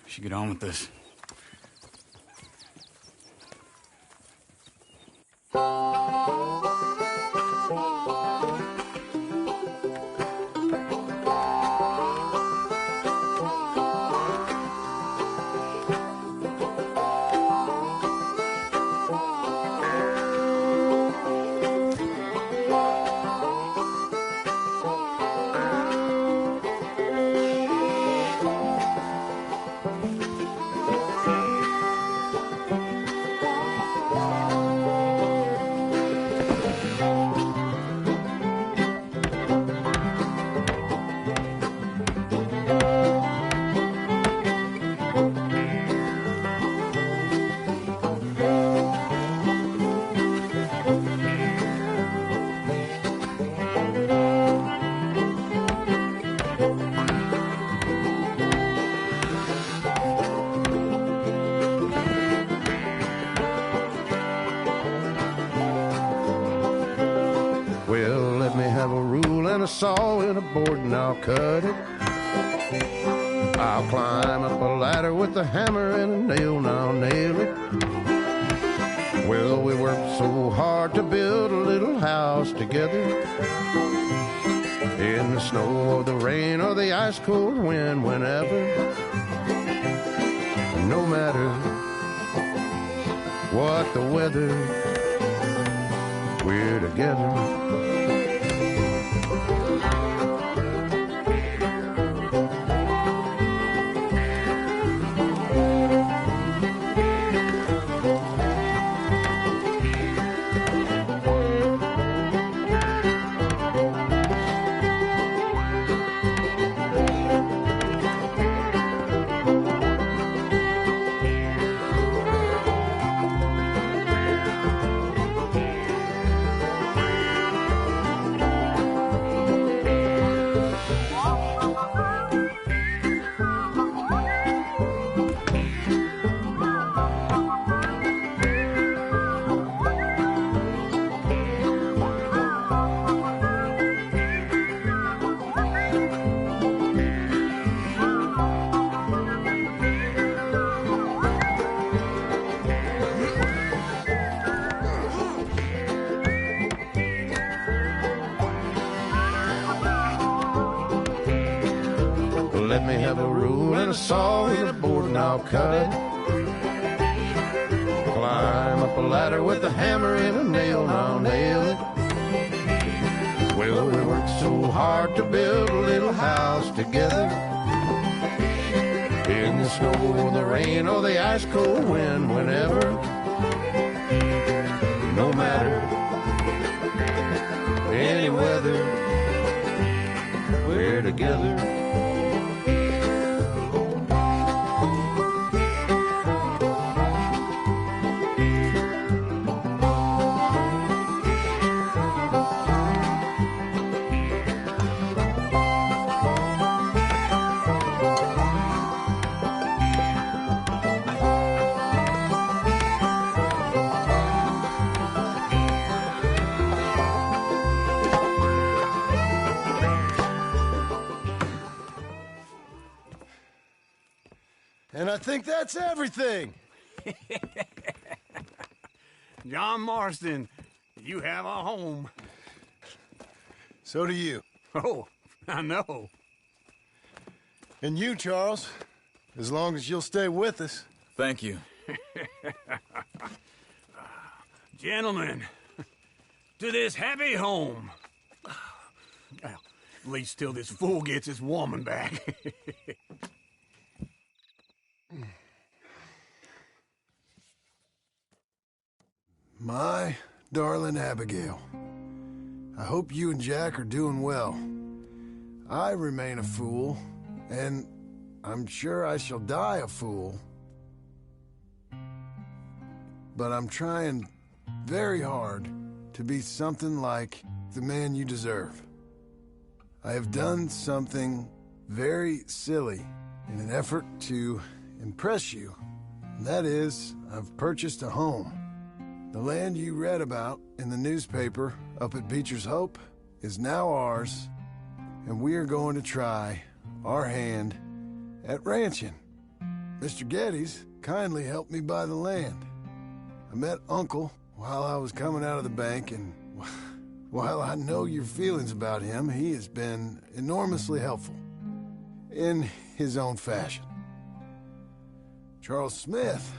should get on with this. Saw and a board and I'll cut it. I'll climb up a ladder with a hammer and a nail and I'll nail it. Well, we worked so hard to build a little house together. In the snow or the rain or the ice cold wind, whenever. No matter what the weather, we're together. Let me have a rule and a saw and a board and I'll cut it. Climb up a ladder with a hammer and a nail and I'll nail it. Well, we worked so hard to build a little house together. In the snow, the rain, or the ice cold wind, whenever. No matter any weather, we're together. And I think that's everything. John Marston, you have a home. So do you. Oh, I know. And you, Charles, as long as you'll stay with us. Thank you. Gentlemen, to this happy home. Well, at least till this fool gets his woman back. My darling Abigail, I hope you and Jack are doing well. I remain a fool, and I'm sure I shall die a fool. But I'm trying very hard to be something like the man you deserve. I have done something very silly in an effort to impress you. And that is, I've purchased a home. The land you read about in the newspaper up at Beecher's Hope is now ours, and we are going to try our hand at ranching. Mr. Geddes kindly helped me buy the land. I met Uncle while I was coming out of the bank, and while I know your feelings about him, he has been enormously helpful in his own fashion. Charles Smith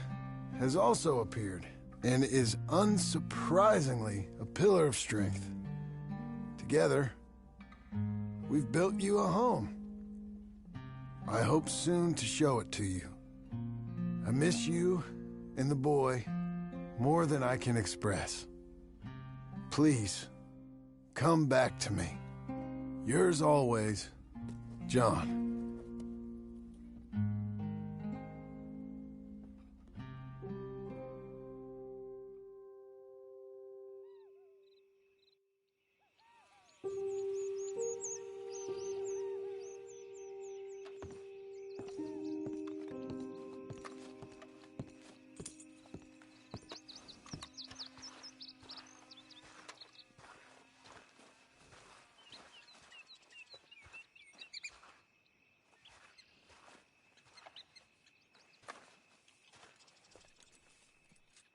has also appeared and is unsurprisingly a pillar of strength. Together, we've built you a home. I hope soon to show it to you. I miss you and the boy more than I can express. Please, come back to me. Yours always, John.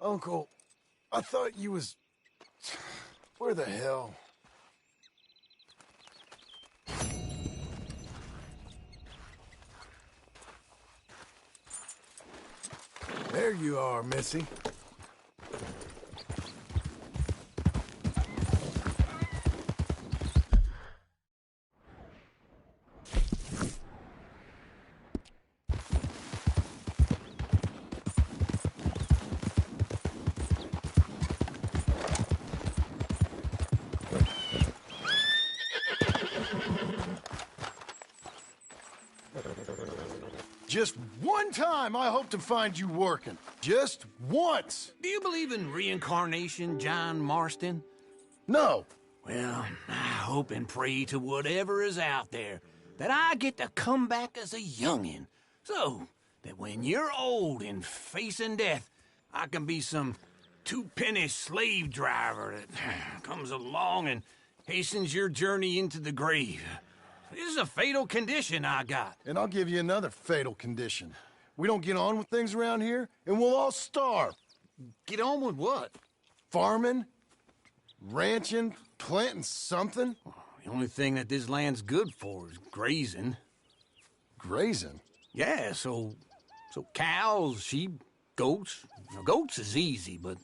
Uncle, I thought you was... Where the hell? There you are, Missy. Just one time I hope to find you working. Just once. Do you believe in reincarnation, John Marston? No. Well, I hope and pray to whatever is out there that I get to come back as a youngin', so that when you're old and facing death, I can be some two-penny slave driver that comes along and hastens your journey into the grave. This is a fatal condition I got. And I'll give you another fatal condition. We don't get on with things around here, and we'll all starve. Get on with what? Farming, ranching, planting something. The only thing that this land's good for is grazing. Grazing? Yeah, so cows, sheep, goats. Now, goats is easy, but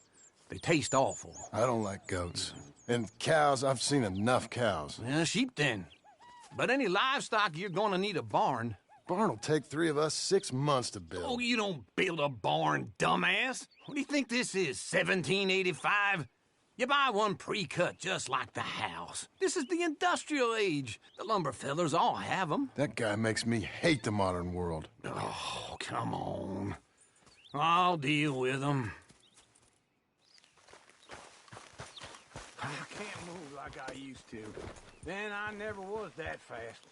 they taste awful. I don't like goats. And cows, I've seen enough cows. Yeah, sheep then. But any livestock, you're gonna need a barn. Barn will take 3 of us 6 months to build. Oh, you don't build a barn, dumbass. What do you think this is, 1785? You buy one pre-cut just like the house. This is the industrial age. The lumber fellers all have them. That guy makes me hate the modern world. Oh, come on. I'll deal with them. I can't move like I used to. Then I never was that fast.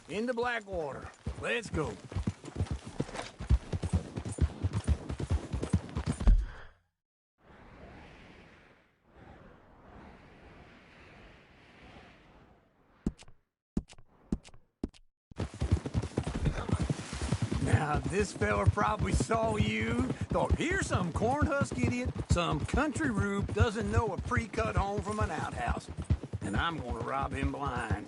Into Blackwater. Let's go. Now, this fella probably saw you, thought, here's some cornhusk idiot, some country rube doesn't know a pre-cut home from an outhouse. And I'm gonna rob him blind.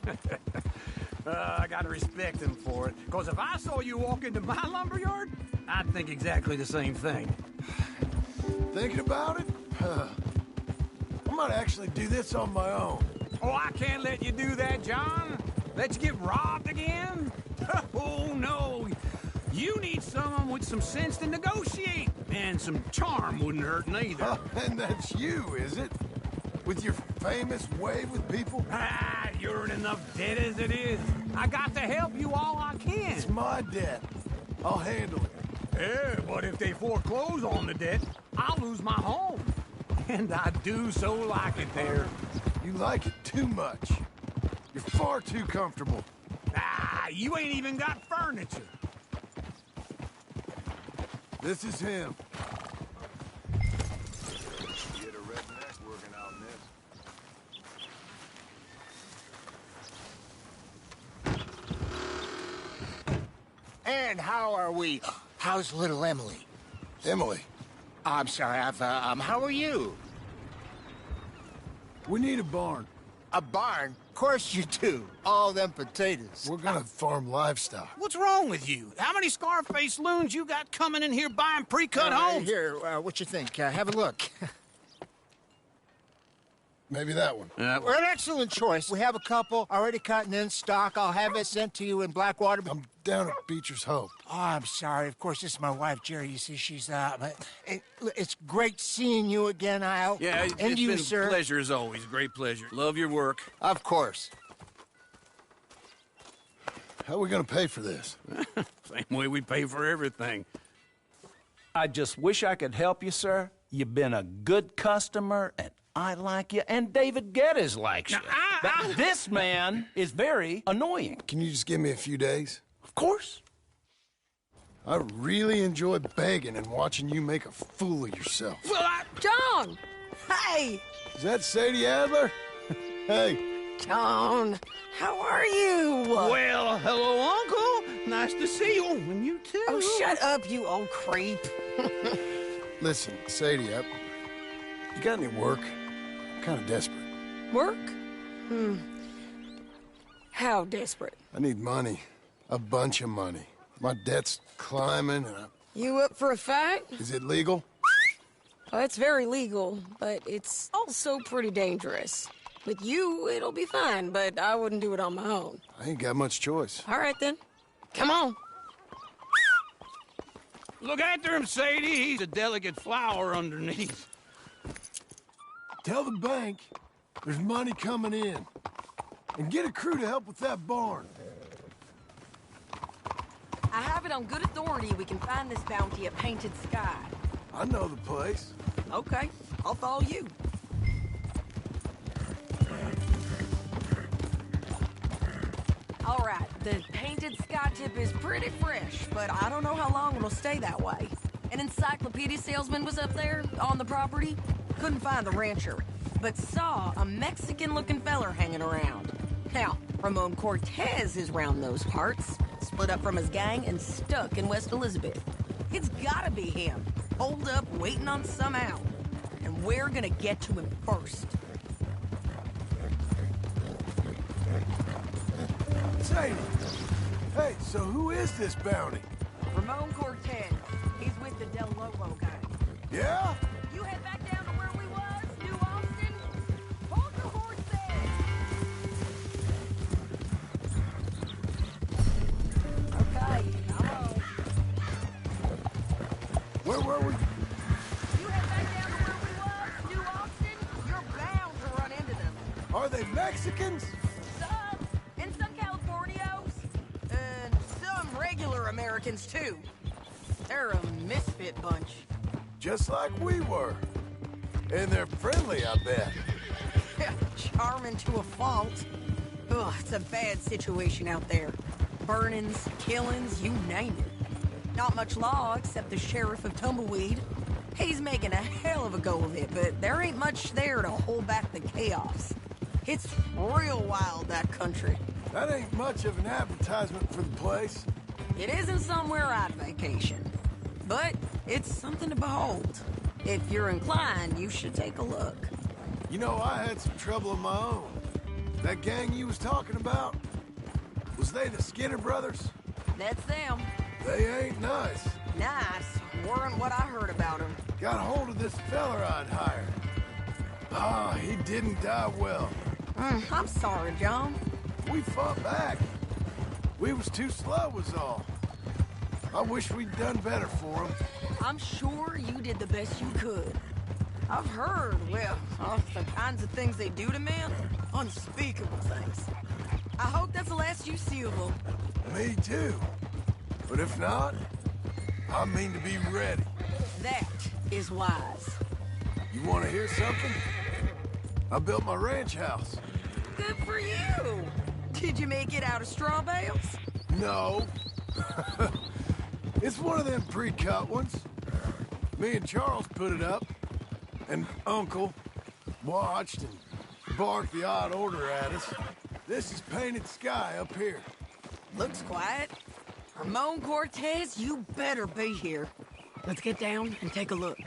I gotta respect him for it, because if I saw you walk into my lumberyard, I'd think exactly the same thing. Thinking about it? I might actually do this on my own. Oh, I can't let you do that, John. Let you get robbed again? Oh, no. You need someone with some sense to negotiate. And some charm wouldn't hurt neither. Oh, and that's you, is it? With your famous way with people? Ah, you're in enough debt as it is. I got to help you all I can. It's my debt. I'll handle it. Yeah, but if they foreclose on the debt, I'll lose my home. And I do so like it there. You like it too much. You're far too comfortable. Ah, you ain't even got furniture. This is him. And how are we? How's little Emily? Emily? I'm sorry, how are you? We need a barn. A barn? Of course you do. All them potatoes. We're gonna farm livestock. What's wrong with you? How many Scarface loons you got coming in here buying pre-cut homes? Here, what you think? Have a look. Maybe that one. Well, an excellent choice. We have a couple already cut and in stock. I'll have it sent to you in Blackwater. I'm down at Beecher's Hope. Oh, I'm sorry. Of course, this is my wife, Jerry. You see, she's it's great seeing you again, Al. Yeah, and it's you, been sir. a pleasure as always. Great pleasure. Love your work. Of course. How are we gonna pay for this? Same way we pay for everything. I just wish I could help you, sir. You've been a good customer, and I like you, and David Geddes likes you. But this man is very annoying. Can you just give me a few days? Of course. I really enjoy begging and watching you make a fool of yourself. John! Hey! Is that Sadie Adler? Hey. John, how are you? Well, hello, Uncle. Nice to see you. And you too. Oh, shut up, you old creep. Listen, Sadie, you got any work? I'm kind of desperate. Work? How desperate? I need money. A bunch of money. My debt's climbing and You up for a fight? Is it legal? Oh, it's very legal, but it's also pretty dangerous. With you, it'll be fine, but I wouldn't do it on my own. I ain't got much choice. All right, then. Come on. Look after him, Sadie. He's a delicate flower underneath. Tell the bank there's money coming in. And get a crew to help with that barn. I have it on good authority we can find this bounty at Painted Sky. I know the place. Okay, I'll follow you. All right, the Painted Sky tip is pretty fresh, but I don't know how long it'll stay that way. An encyclopedia salesman was up there on the property. Couldn't find the rancher, but saw a Mexican-looking feller hanging around. Now, Ramon Cortez is round those parts, split up from his gang and stuck in West Elizabeth. It's gotta be him, holed up waiting on some out. And we're gonna get to him first. Sadie! Hey, so who is this bounty? Ramon Cortez. He's with the Del Lobo gang. Yeah? You head back down to where we was, New Austin. Hold the horse there. Okay, come on. Where were we? You head back down to where we was, New Austin. You're bound to run into them. Are they Mexicans? Some, and some Californios, and some regular Americans too. They're a misfit bunch. Just like we were. And they're friendly, I bet. Charming to a fault. Ugh, it's a bad situation out there. Burnings, killings, you name it. Not much law except the sheriff of Tumbleweed. He's making a hell of a go of it, but there ain't much there to hold back the chaos. It's real wild, that country. That ain't much of an advertisement for the place. It isn't somewhere I'd vacation, but it's something to behold. If you're inclined, you should take a look. You know, I had some trouble of my own. That gang you was talking about, was they the Skinner brothers? That's them. They ain't nice. Nice. Weren't what I heard about them. Got hold of this feller I'd hired. Ah, he didn't die well. I'm sorry, John. We fought back. We was too slow was all. I wish we'd done better for him. I'm sure you did the best you could. I've heard, well, of the kinds of things they do to men. Unspeakable things. I hope that's the last you see of them. Me too. But if not, I mean to be ready. That is wise. You want to hear something? I built my ranch house. Good for you. Did you make it out of straw bales? No. It's one of them pre-cut ones. Me and Charles put it up, and Uncle watched and barked the odd order at us. This is painted sky up here. Looks quiet. Ramon Cortez, you better be here. Let's get down and take a look.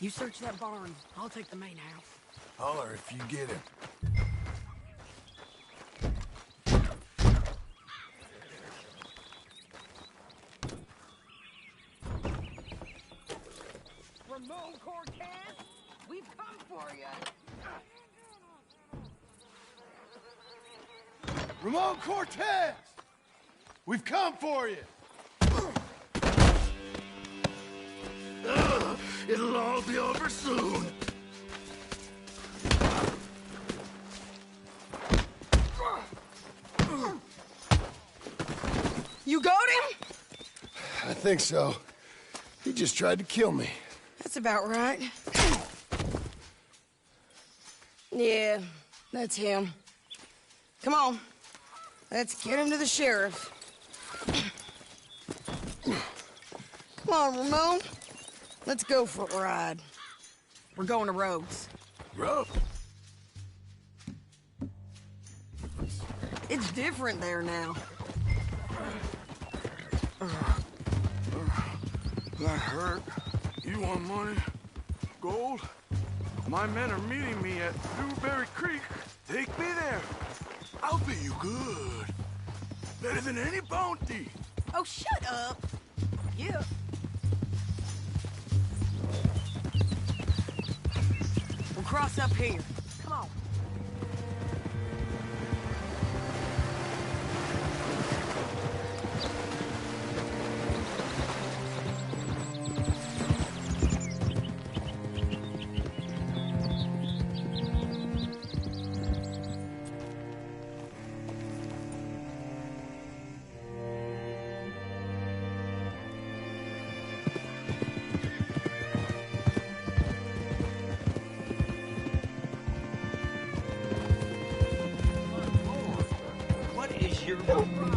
You search that barn. I'll take the main house. Holler if you get him. Ramon Cortez, we've come for you. Ramon Cortez! We've come for you! It'll all be over soon. You got him? I think so. He just tried to kill me. That's about right. Yeah, that's him. Come on. Let's get him to the sheriff. Come on, Ramon. Let's go for a ride. We're going to Rhodes. Rhodes? It's different there now. That hurt. You want money? Gold? My men are meeting me at Newberry Creek. Take me there. I'll pay you good. Better than any bounty. Oh, shut up. Yeah. We'll cross up here. Come on.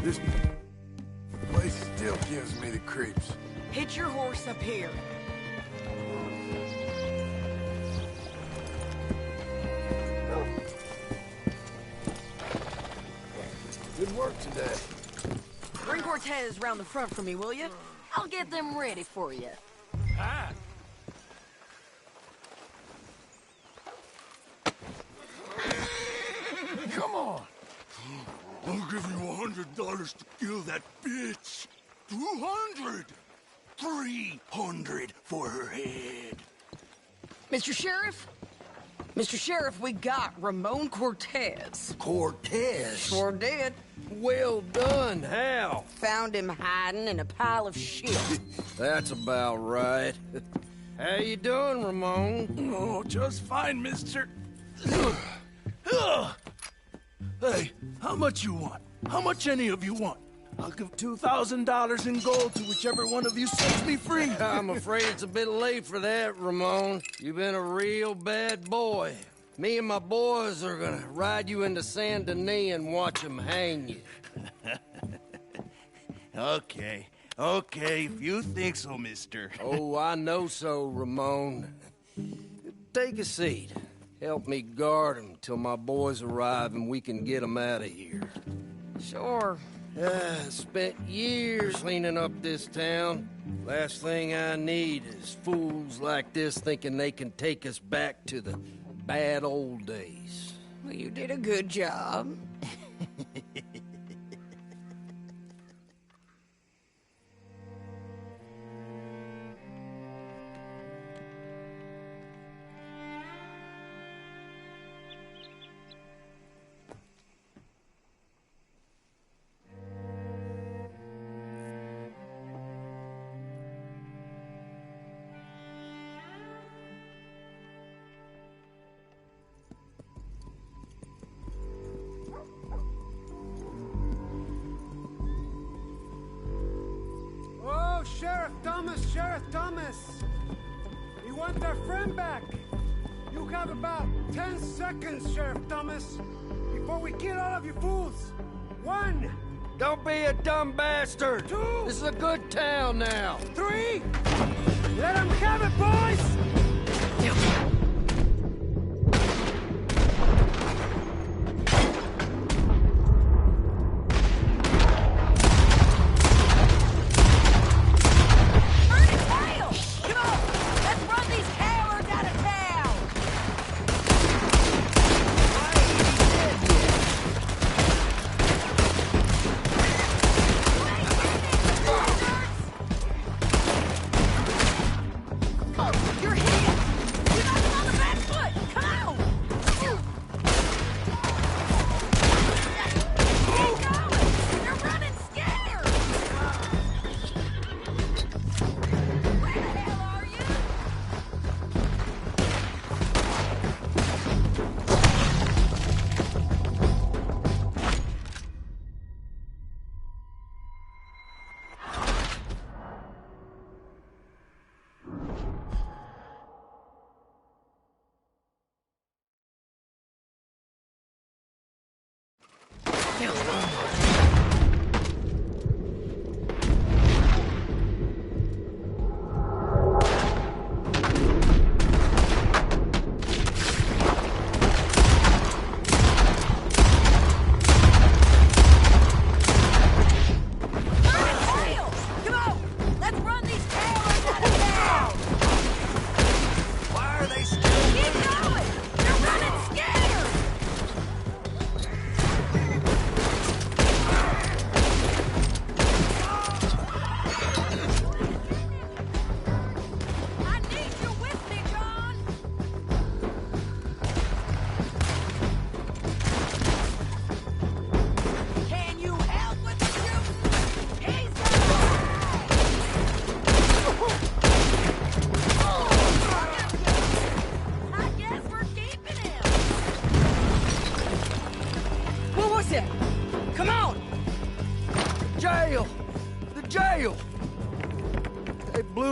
This place still gives me the creeps. Hitch your horse up here. Good work today. Bring Cortez round the front for me, will you? I'll get them ready for you. Ah. Come on. I'll give you $100 to kill that bitch. 200. 300 for her head. Mr. Sheriff? Mr. Sheriff, we got Ramon Cortez. Cortez? Sure did. Well done. How? Found him hiding in a pile of shit. That's about right. How you doing, Ramon? Oh, just fine, mister. Hey, how much you want? How much any of you want? I'll give $2,000 in gold to whichever one of you sets me free. I'm afraid it's a bit late for that, Ramon. You've been a real bad boy. Me and my boys are gonna ride you into Saint Denis and watch them hang you. Okay, if you think so, mister. Oh, I know so, Ramon. Take a seat. Help me guard them till my boys arrive and we can get them out of here. Sure. Spent years cleaning up this town. Last thing I need is fools like this thinking they can take us back to the bad old days. Well, you did a good job. is Sheriff Thomas. We want our friend back. You have about 10 seconds, Sheriff Thomas, before we kill all of you fools. 1. Don't be a dumb bastard. 2. This is a good town now. 3. Let them have it, boys!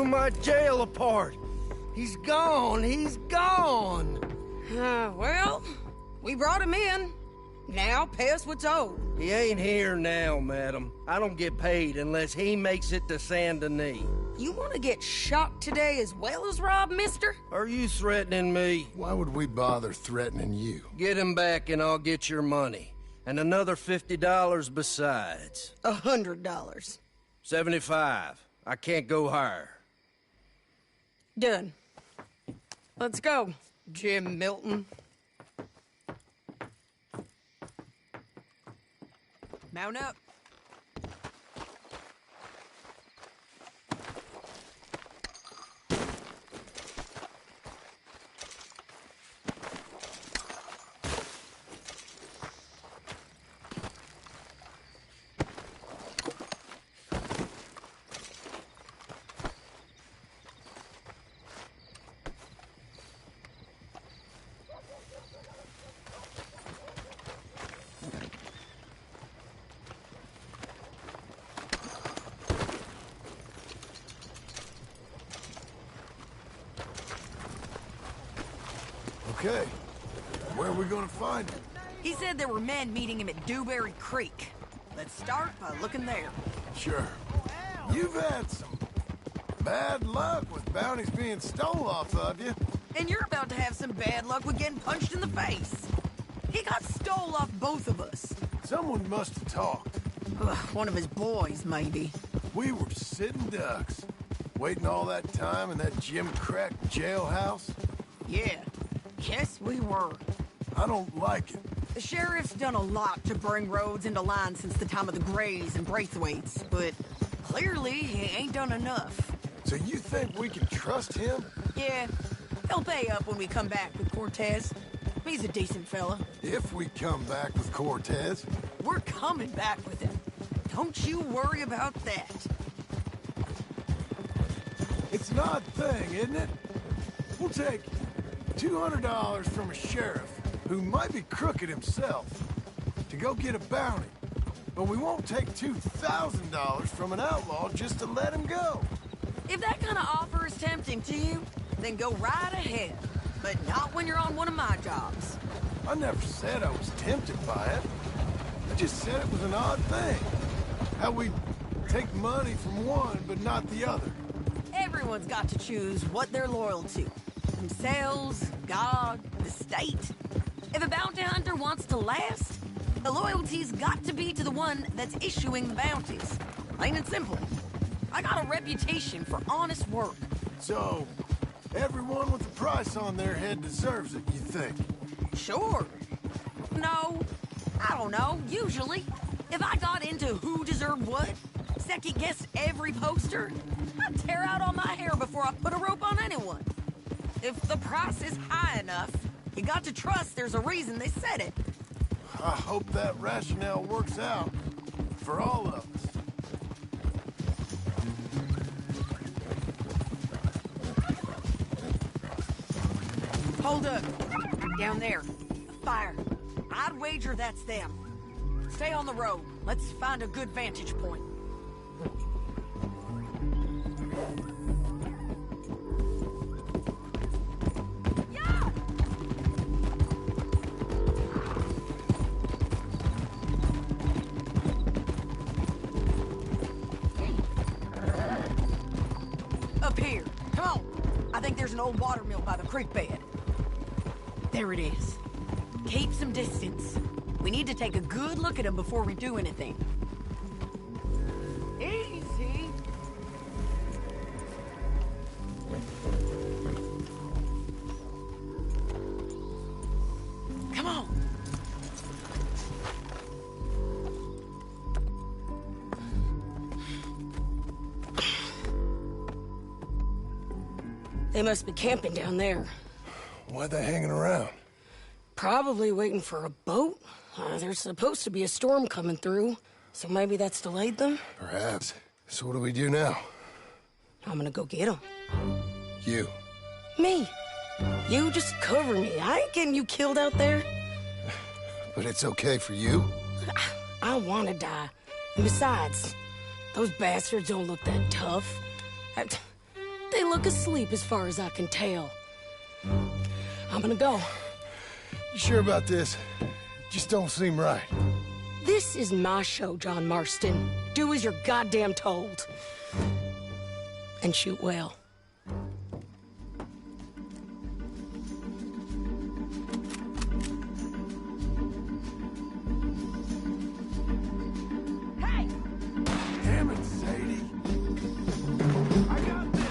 My jail apart. He's gone. He's gone. Well, we brought him in. Now pay us what's owed. He ain't here now, madam. I don't get paid unless he makes it to Saint Denis. You want to get shot today as well as Rob, mister? Are you threatening me? Why would we bother threatening you? Get him back and I'll get your money. And another $50 besides. $100. 75. I can't go higher. Done. Let's go, Jim Milton. Mount up. Okay. Where are we gonna find him? He said there were men meeting him at Dewberry Creek. Let's start by looking there. Sure. You've had some bad luck with bounties being stole off of you. And you're about to have some bad luck with getting punched in the face. He got stole off both of us. Someone must have talked. One of his boys, maybe. We were sitting ducks, waiting all that time in that Jim Crack jailhouse. Yeah. Yes, we were. I don't like it. The sheriff's done a lot to bring roads into line since the time of the Grays and Braithwaites, but clearly he ain't done enough. So you think we can trust him? Yeah. He'll pay up when we come back with Cortez. He's a decent fella. If we come back with Cortez. We're coming back with him. Don't you worry about that. It's an odd thing, isn't it? We'll take $200 from a sheriff who might be crooked himself to go get a bounty, but we won't take $2,000 from an outlaw just to let him go. If that kind of offer is tempting to you, then go right ahead. But not when you're on one of my jobs. I never said I was tempted by it. I just said it was an odd thing. How we take money from one, but not the other. Everyone's got to choose what they're loyal to. Themselves, God, the state. If a bounty hunter wants to last, the loyalty's got to be to the one that's issuing the bounties. Plain and simple. I got a reputation for honest work. So, everyone with a price on their head deserves it, you think? Sure. No, I don't know, usually. If I got into who deserved what, second-guessed every poster, I'd tear out all my hair before I put a rope on anyone. If the price is high enough, you got to trust there's a reason they said it. I hope that rationale works out for all of us. Hold up. Down there. A fire. I'd wager that's them. Stay on the road. Let's find a good vantage point. Up here. Come on. I think there's an old water mill by the creek bed. There it is. Keep some distance. We need to take a good look at him before we do anything. Easy. Come on. They must be camping down there. Why are they hanging around? Probably waiting for a boat. There's supposed to be a storm coming through, so maybe that's delayed them? Perhaps. So what do we do now? I'm gonna go get them. You. Me. You just cover me. I ain't getting you killed out there. But it's okay for you? I wanna die. And besides, those bastards don't look that tough. They look asleep as far as I can tell. I'm gonna go. You sure about this? Just don't seem right. This is my show, John Marston. Do as you're goddamn told. And shoot well. Hey! Damn it, Sadie. I got this.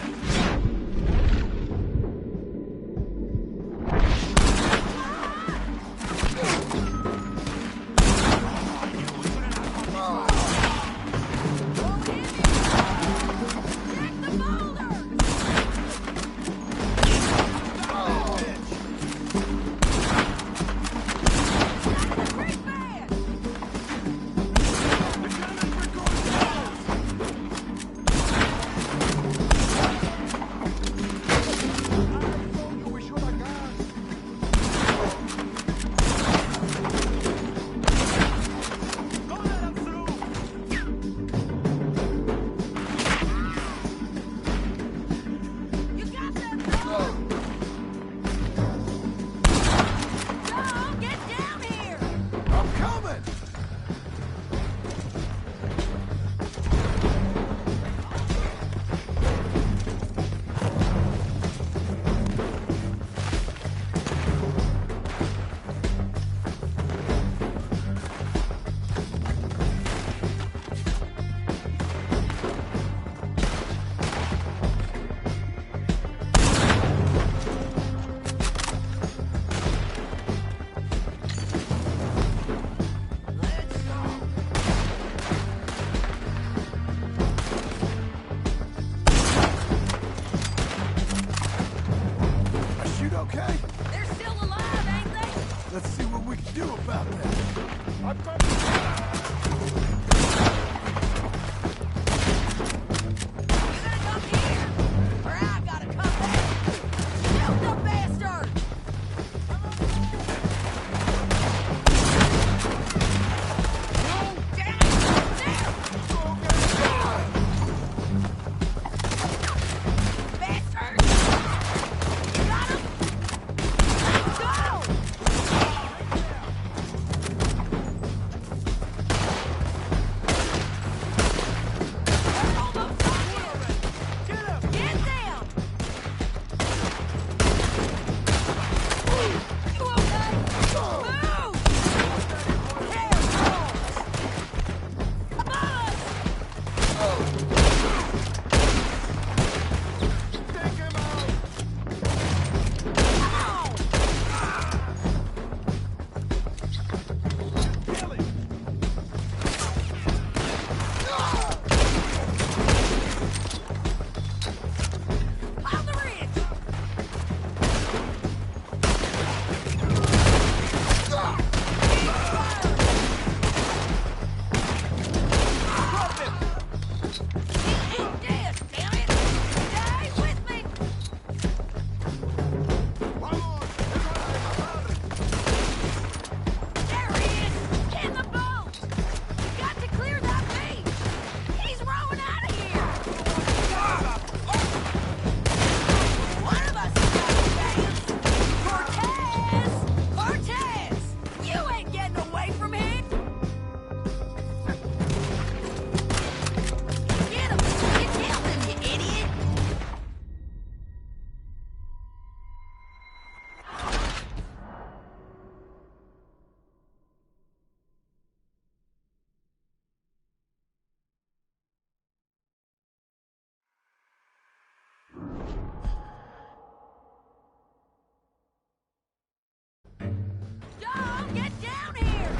down here!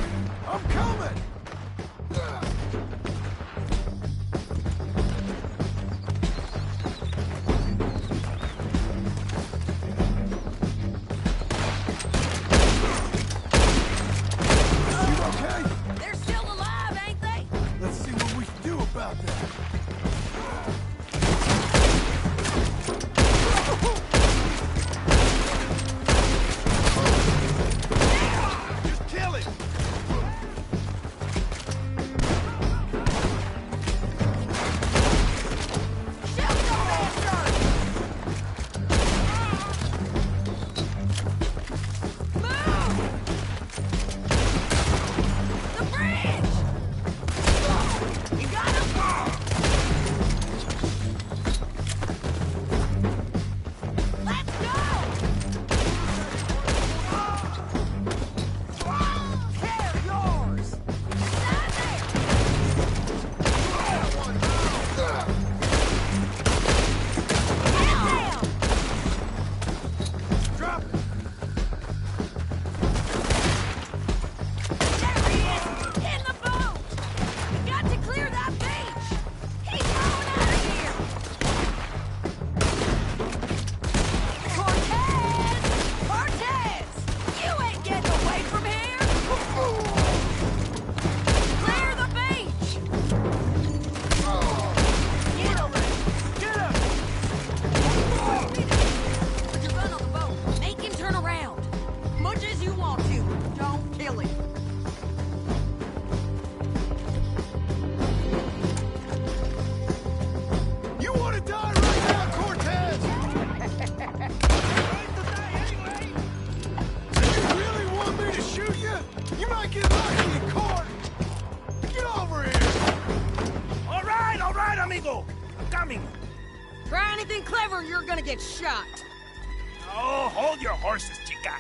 I'm coming! You okay? They're still alive, ain't they? Let's see what we can do about that. Just kill him! Try anything clever and you're gonna get shot. Oh, hold your horses, chica.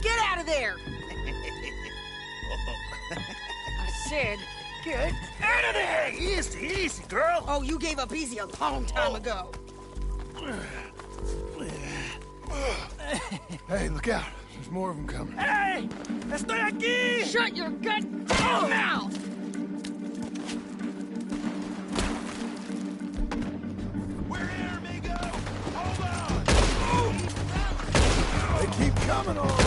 Get out of there! I said, get out of there! Easy, easy, girl. Oh, you gave up easy a long time ago. Hey, look out. There's more of them coming. Hey! Estoy aquí! Shut your goddamn mouth! We're here, amigo! Hold on! They keep coming on!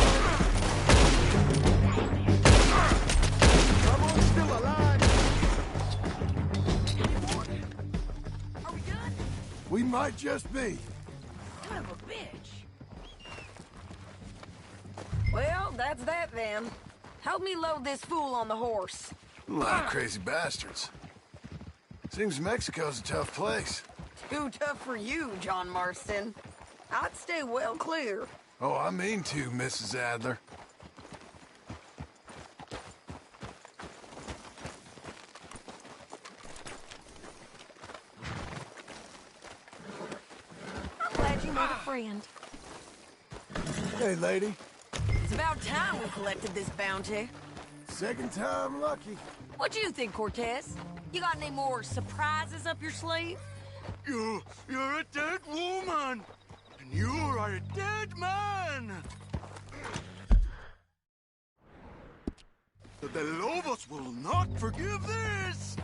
Someone's still alive! Are we done? We might just be. Son of a bitch. Well, that's that then. Help me load this fool on the horse. A lot of crazy bastards. Seems Mexico's a tough place. Too tough for you, John Marston. I'd stay well clear. Oh, I mean to, Mrs. Adler. I'm glad you made a friend. Hey, lady. It's about time we collected this bounty. Second time lucky. What do you think, Cortez? You got any more surprises up your sleeve? You're a dead woman, and you are a dead man. The Lobos will not forgive this.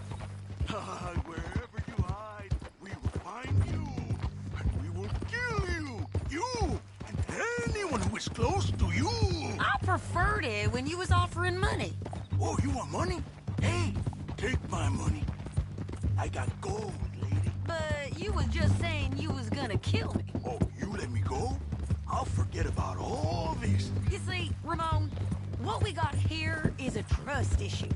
Wherever you hide, we will find you, and we will kill you. You and anyone who is close to you. I preferred it when you was offering money. Oh, you want money? Hey, take my money. I got gold, lady. But you was just saying you was gonna kill me. Oh, you let me go? I'll forget about all this. You see, Ramon, what we got here is a trust issue.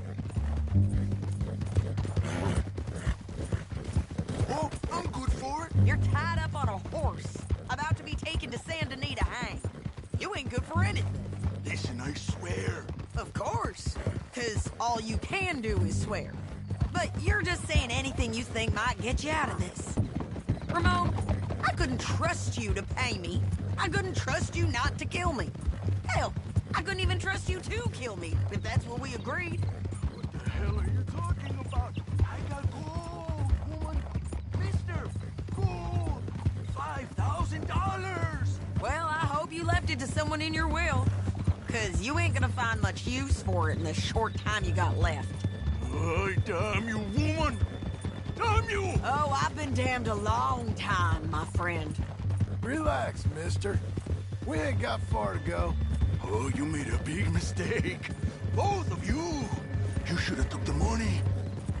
Oh, I'm good for it. You're tied up on a horse, about to be taken to San Denis to hang. You ain't good for anything. Listen, I swear. Of course, because all you can do is swear. But you're just saying anything you think might get you out of this. Ramon, I couldn't trust you to pay me. I couldn't trust you not to kill me. Hell, I couldn't even trust you to kill me, if that's what we agreed. What the hell are you talking about? I got gold, woman. Mister, gold. $5,000. left it to someone in your will. Because you ain't gonna find much use for it in the short time you got left. Ay, damn you, woman! Damn you! Oh, I've been damned a long time, my friend. Relax, mister. We ain't got far to go. Oh, you made a big mistake. Both of you. You should have took the money.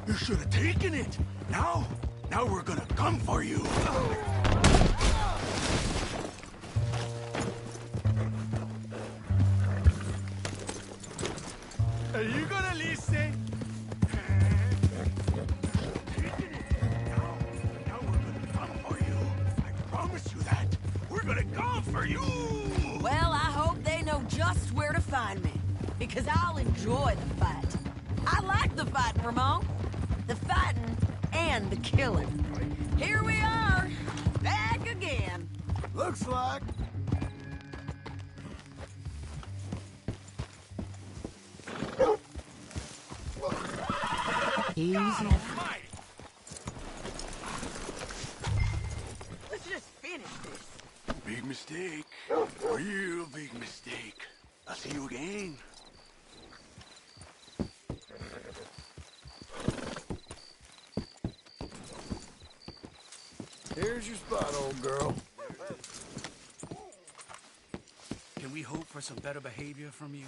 You should have taken it. Now we're gonna come for you. Are you gonna listen? Now we're gonna come for you. I promise you that. We're gonna come for you. Well, I hope they know just where to find me. Because I'll enjoy the fight. I like the fighting, Ramon. The fighting and the killing. Here we are, back again. Looks like. Easy. Let's just finish this. Big mistake. Real big mistake. I'll see you again. Here's your spot, old girl. Can we hope for some better behavior from you?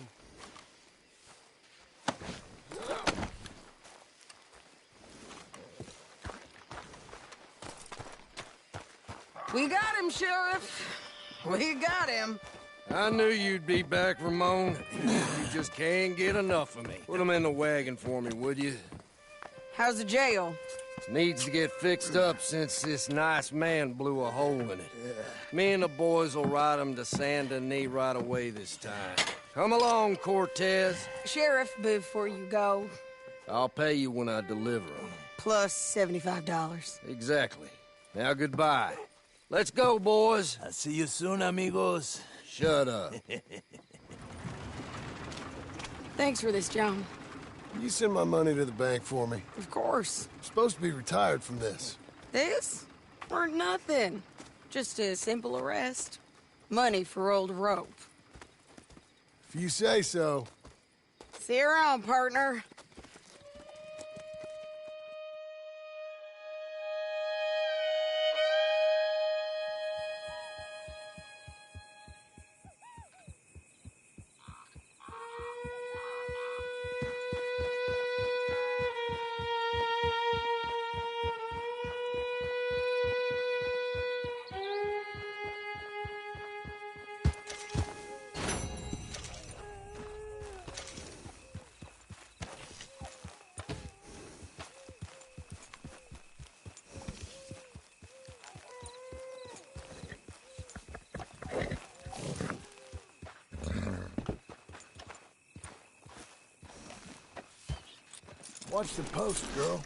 We got him, Sheriff. We got him. I knew you'd be back, Ramon. You just can't get enough of me. Put him in the wagon for me, would you? How's the jail? Needs to get fixed up since this nice man blew a hole in it. Me and the boys will ride him to Saint Denis right away this time. Come along, Cortez. Sheriff, before you go, I'll pay you when I deliver them. plus $75. Exactly. Now goodbye. Let's go, boys. I'll see you soon, amigos. Shut up. Thanks for this, John. You send my money to the bank for me. Of course. I'm supposed to be retired from this. This? Weren't nothing. Just a simple arrest. Money for old rope. If you say so. See you around, partner. Watch the post, girl.